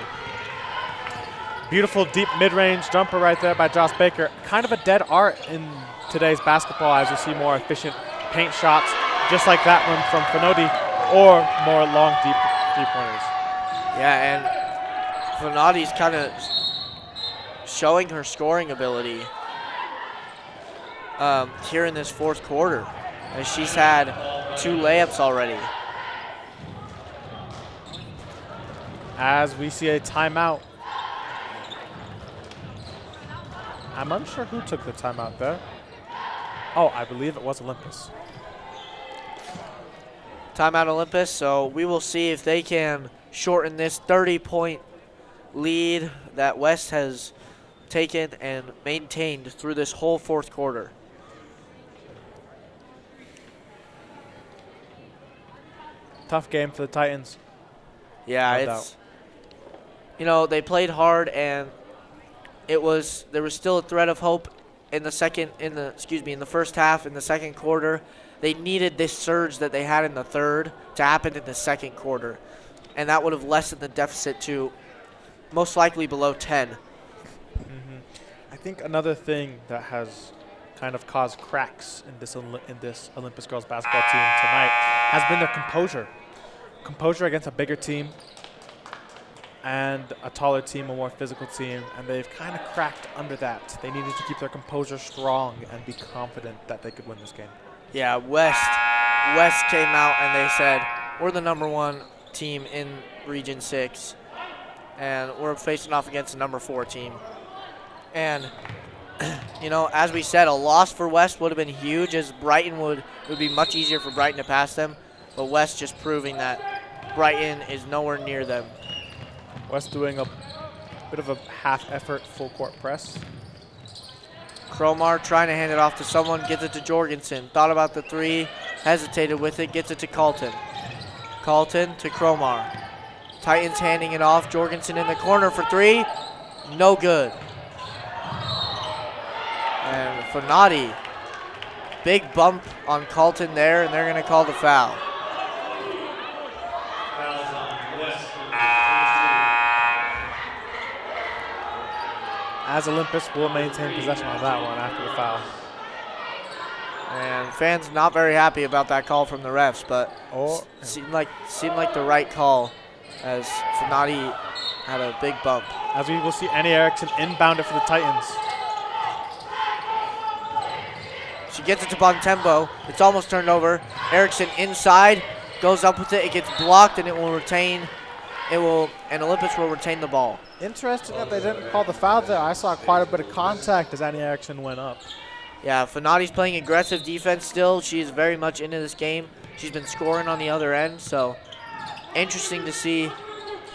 Beautiful deep mid-range jumper right there by Josh Baker. Kind of a dead art in today's basketball as you see more efficient paint shots, just like that one from Finodi, or more long, deep three-pointers. Yeah, and Finodi's kind of showing her scoring ability here in this fourth quarter, as she's had 2 layups already. As we see a timeout. I'm unsure who took the timeout there. Oh, I believe it was Olympus. Timeout Olympus, so we will see if they can shorten this 30-point lead that West has taken and maintained through this whole fourth quarter. Tough game for the Titans. Yeah, No it's, you know, they played hard, and there was still a thread of hope in the first half. In the second quarter, they needed this surge that they had in the third to happen in the second quarter, and that would have lessened the deficit to most likely below 10. I think another thing that has kind of caused cracks in this Olympus girls basketball team tonight has been their composure. Composure against a bigger team and a taller team, a more physical team, and they've kind of cracked under that. They needed to keep their composure strong and be confident that they could win this game. Yeah, West came out and they said, we're the #1 team in Region 6, and we're facing off against the #4 team. And, you know, as we said, a loss for West would have been huge, as Brighton it would be much easier for Brighton to pass them, but West just proving that Brighton is nowhere near them. West doing a bit of a half-effort full-court press. Cromar trying to hand it off to someone, gets it to Jorgensen. Thought about the 3, hesitated with it, gets it to Carlton. Carlton to Cromar. Titans handing it off. Jorgensen in the corner for 3. No good. And Finodi, big bump on Carlton there, and they're going to call the foul. As Olympus will maintain possession on that one after the foul. And fans not very happy about that call from the refs, but seemed like the right call, as Finodi had a big bump. As we will see Annie Erickson inbound it for the Titans. She gets it to Bontempo. It's almost turned over. Erickson inside, goes up with it. It gets blocked, and and Olympus will retain the ball. Interesting that they didn't call the foul there. I saw quite a bit of contact as Annie Erickson went up. Yeah, Finodi's playing aggressive defense still. She's very much into this game. She's been scoring on the other end, so interesting to see.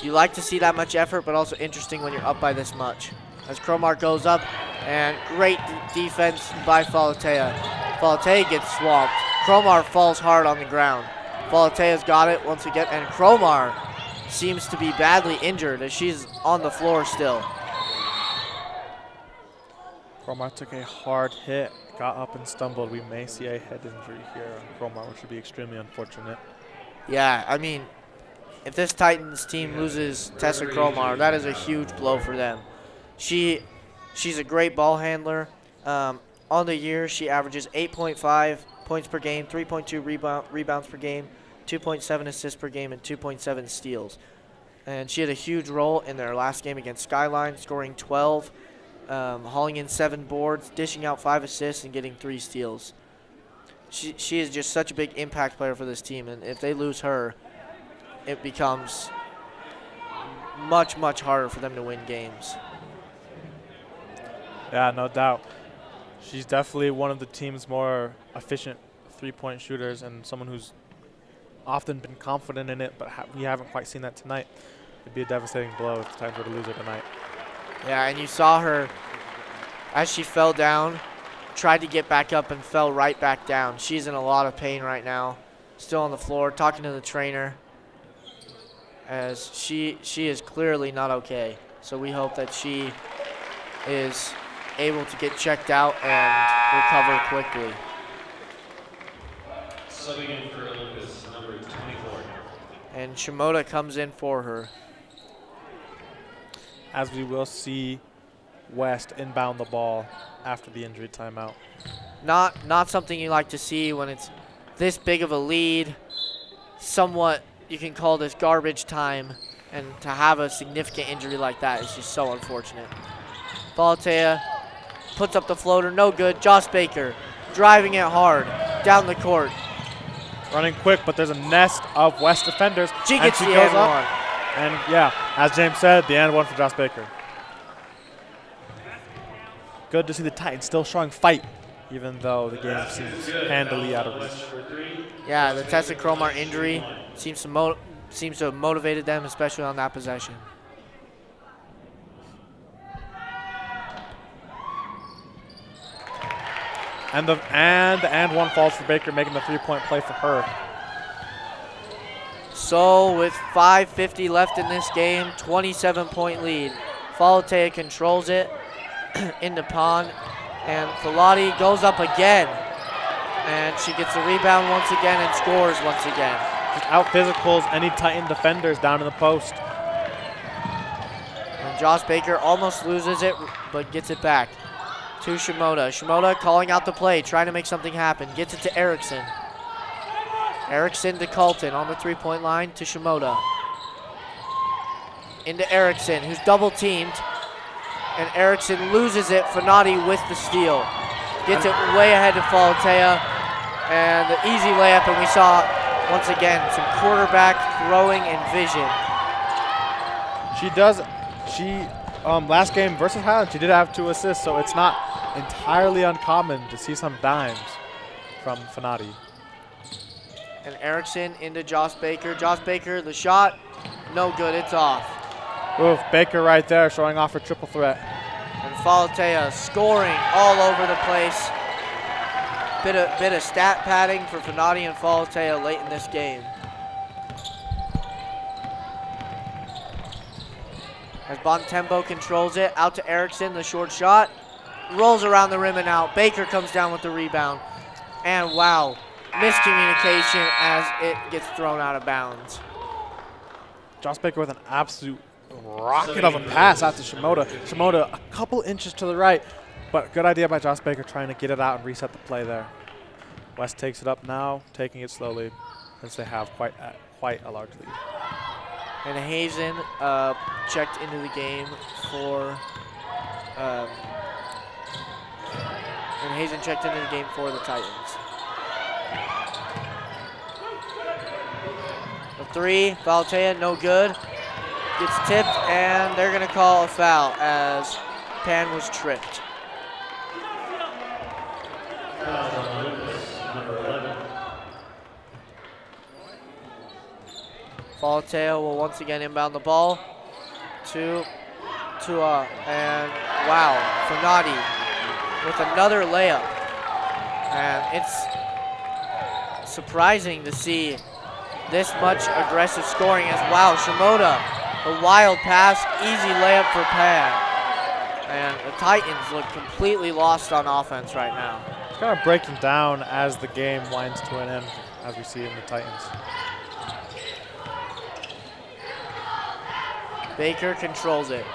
You like to see that much effort, but also interesting when you're up by this much. As Cromar goes up, and great defense by Falatea. Falatea gets swamped. Cromar falls hard on the ground. Falatea's got it once again, and Cromar seems to be badly injured as she's on the floor still. Cromar took a hard hit, got up and stumbled. We may see a head injury here on Cromar, which would be extremely unfortunate. Yeah, I mean, if this Titans team loses Tessa Cromar, that is a huge blow for them. She's a great ball handler. On the year, she averages 8.5 points per game, 3.2 rebounds per game, 2.7 assists per game, and 2.7 steals. And she had a huge role in their last game against Skyline, scoring 12, hauling in 7 boards, dishing out 5 assists, and getting 3 steals. She is just such a big impact player for this team, and if they lose her, it becomes much, much harder for them to win games. Yeah, no doubt. She's definitely one of the team's more efficient three-point shooters and someone who's often been confident in it, but we haven't quite seen that tonight. It'd be a devastating blow if the Titans were to lose it tonight. Yeah, and you saw her as she fell down, tried to get back up and fell right back down. She's in a lot of pain right now, still on the floor, talking to the trainer, as she is clearly not okay. So we hope that she is able to get checked out and recover quickly. Subbing in for Olympus, number 24. And Shimoda comes in for her. As we will see West inbound the ball after the injury timeout. Not something you like to see when it's this big of a lead. Somewhat, you can call this garbage time, and to have a significant injury like that is just so unfortunate. Valetea puts up the floater, no good. Josh Baker driving it hard down the court. Running quick, but there's a nest of West defenders. She gets the goes and up. one. And yeah, as James said, the and one for Josh Baker. Good to see the Titans still showing fight, even though the game seems handily out of reach. Yeah, the Tessa Cromar injury seems to have motivated them, especially on that possession. And the and one falls for Baker, making the three-point play for her. So with 5:50 left in this game, 27-point lead. Valetea controls it into Pond, and Filati goes up again. And she gets the rebound once again and scores once again. Just out-physicals any Titan defenders down in the post. And Josh Baker almost loses it, but gets it back to Shimoda. Shimoda calling out the play, trying to make something happen. Gets it to Erickson. Erickson to Colton on the three-point line to Shimoda. Into Erickson, who's double-teamed. And Erickson loses it. Fanati with the steal. Gets it way ahead to Valetea. And the easy layup, and we saw, once again, some quarterback throwing and vision. Last game versus Highland, she did have 2 assists, so it's not entirely uncommon to see some dimes from Fanati. And Erickson into Josh Baker. Josh Baker, the shot, no good, it's off. Oof, Baker right there showing off her triple threat. And Valetea scoring all over the place. Bit of stat padding for Fanati and Valetea late in this game. As Bontempo controls it, out to Erickson, the short shot. Rolls around the rim and out. Baker comes down with the rebound. And wow, miscommunication as it gets thrown out of bounds. Josh Baker with an absolute rocket of a pass out to Shimoda. Shimoda a couple inches to the right, but good idea by Josh Baker trying to get it out and reset the play there. West takes it up now, taking it slowly, since they have quite a large lead. And Hazen checked into the game for the Titans. The three, Valetea, no good. Gets tipped, and they're going to call a foul as Pan was tripped. Valetea will once again inbound the ball to and wow, Fanati with another layup. And it's surprising to see this much aggressive scoring as wow, Shimoda, a wild pass, easy layup for Pan. And the Titans look completely lost on offense right now. It's kind of breaking down as the game winds to an end, as we see in the Titans. Baker controls it.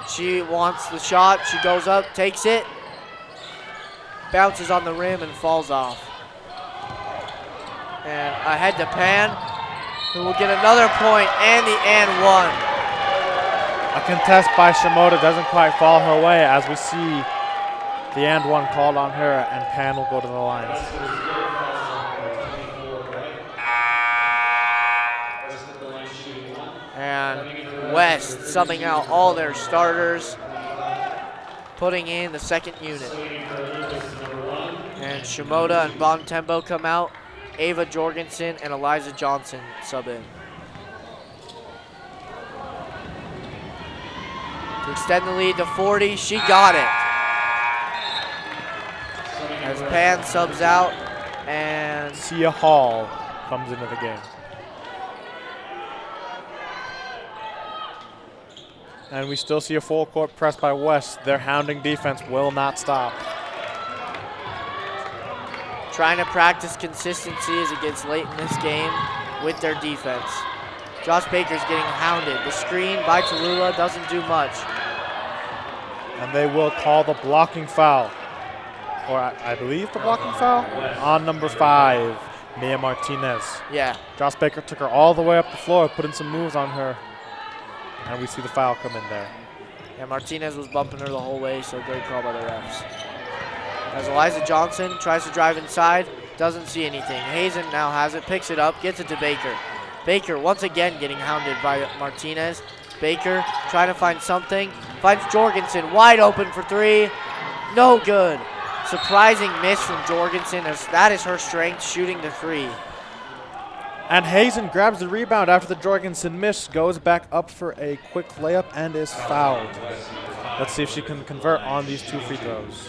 She wants the shot. She goes up, takes it, bounces on the rim and falls off. And ahead to Pan, who will get another point and the and one. A contest by Shimoda doesn't quite fall her way as we see the and one called on her, and Pan will go to the line. And West subbing out all their starters, putting in the second unit. And Shimoda and Bontempo come out. Ava Jorgensen and Eliza Johnson sub in. To extend the lead to 40, she got it. As Pan subs out and Sia Hall comes into the game. And we still see a full court press by West. Their hounding defense will not stop. trying to practice consistency as it gets late in this game with their defense. Josh Baker's getting hounded. The screen by Tallulah doesn't do much. And they will call the blocking foul. Or I believe the blocking foul on number 5, Mia Martinez. Yeah. Josh Baker took her all the way up the floor, put in some moves on her. And we see the foul come in there. Yeah, Martinez was bumping her the whole way, so great call by the refs. As Eliza Johnson tries to drive inside, doesn't see anything. Hazen now has it, picks it up, gets it to Baker. Baker once again getting hounded by Martinez. Baker trying to find something, finds Jorgensen wide open for 3. No good. Surprising miss from Jorgensen, as that is her strength, shooting the 3. And Hazen grabs the rebound after the Jorgensen miss, goes back up for a quick layup and is fouled. Let's see if she can convert on these 2 free throws.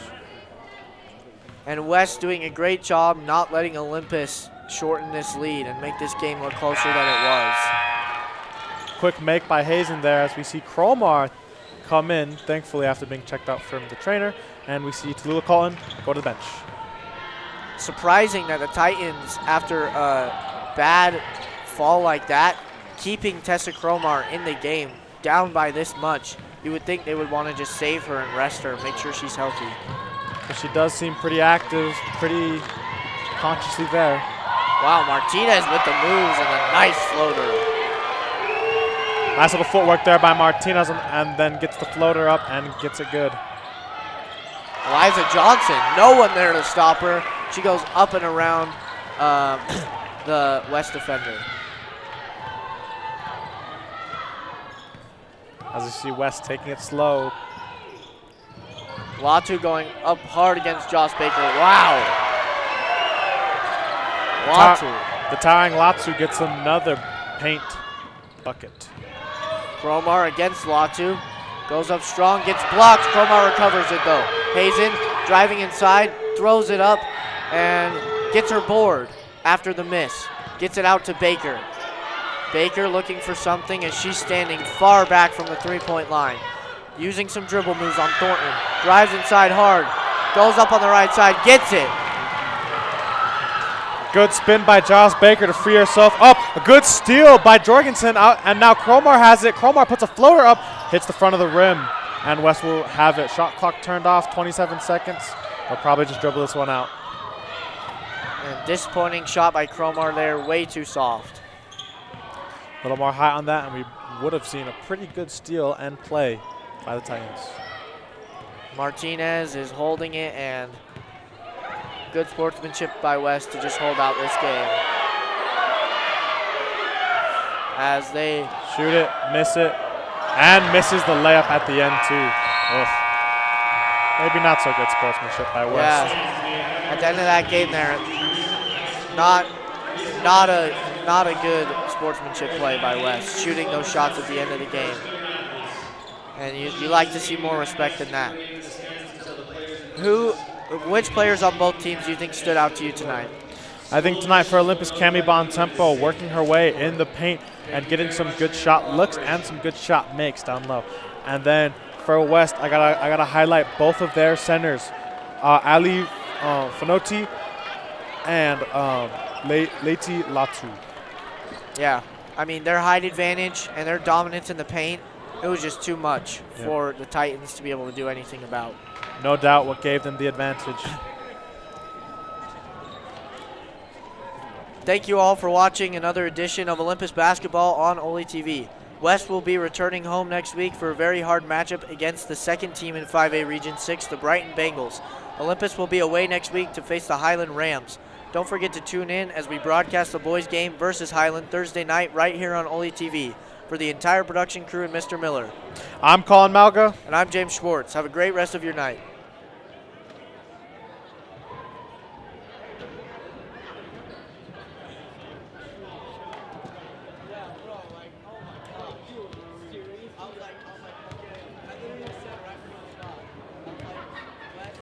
And West doing a great job not letting Olympus shorten this lead and make this game look closer than it was. Quick make by Hazen there as we see Cromar come in, thankfully after being checked out from the trainer, and we see Tallulah Colton go to the bench. Surprising that the Titans, after a bad fall like that, keeping Tessa Cromar in the game down by this much. You would think they would want to just save her and rest her, make sure she's healthy. But she does seem pretty active, pretty consciously there. Wow, Martinez with the moves and a nice floater. Nice little footwork there by Martinez, and then gets the floater up and gets it good. Eliza Johnson, no one there to stop her. She goes up and around the West defender. As you see West taking it slow. Latu going up hard against Josh Baker. Wow. Latu. The towering Latu gets another paint bucket. Cromar against Latu. Goes up strong, gets blocked. Cromar recovers it though. Hazen driving inside, throws it up, and gets her board after the miss. Gets it out to Baker. Baker looking for something as she's standing far back from the three-point line. Using some dribble moves on Thornton. Drives inside hard. Goes up on the right side, gets it. Good spin by Josh Baker to free herself up. A good steal by Jorgensen, and now Cromar has it. Cromar puts a floater up, hits the front of the rim, and West will have it. Shot clock turned off, 27 seconds. They'll probably just dribble this one out. And disappointing shot by Cromar there, way too soft. A little more height on that, and we would have seen a pretty good steal and play by the Titans. Martinez is holding it, and good sportsmanship by West to just hold out this game. As they shoot it, miss it, and misses the layup at the end too. Ugh. Maybe not so good sportsmanship by West. Yeah. At the end of that game there, not a good sportsmanship play by West, shooting those shots at the end of the game. And you like to see more respect than that. Which players on both teams do you think stood out to you tonight? I think tonight for Olympus, Cami Bontempo working her way in the paint and getting some good shot looks and some good shot makes down low. And then for West, I gotta highlight both of their centers, Ali Fanoti and Leti Latu. Yeah, I mean their height advantage and their dominance in the paint, it was just too much for the Titans to be able to do anything about. No doubt what gave them the advantage. Thank you all for watching another edition of Olympus Basketball on OlyTV. West will be returning home next week for a very hard matchup against the second team in 5A Region 6, the Brighton Bengals. Olympus will be away next week to face the Highland Rams. Don't forget to tune in as we broadcast the boys game versus Highland Thursday night right here on OlyTV. For the entire production crew and Mr. Miller, I'm Colin Malga. and I'm James Schwartz. Have a great rest of your night.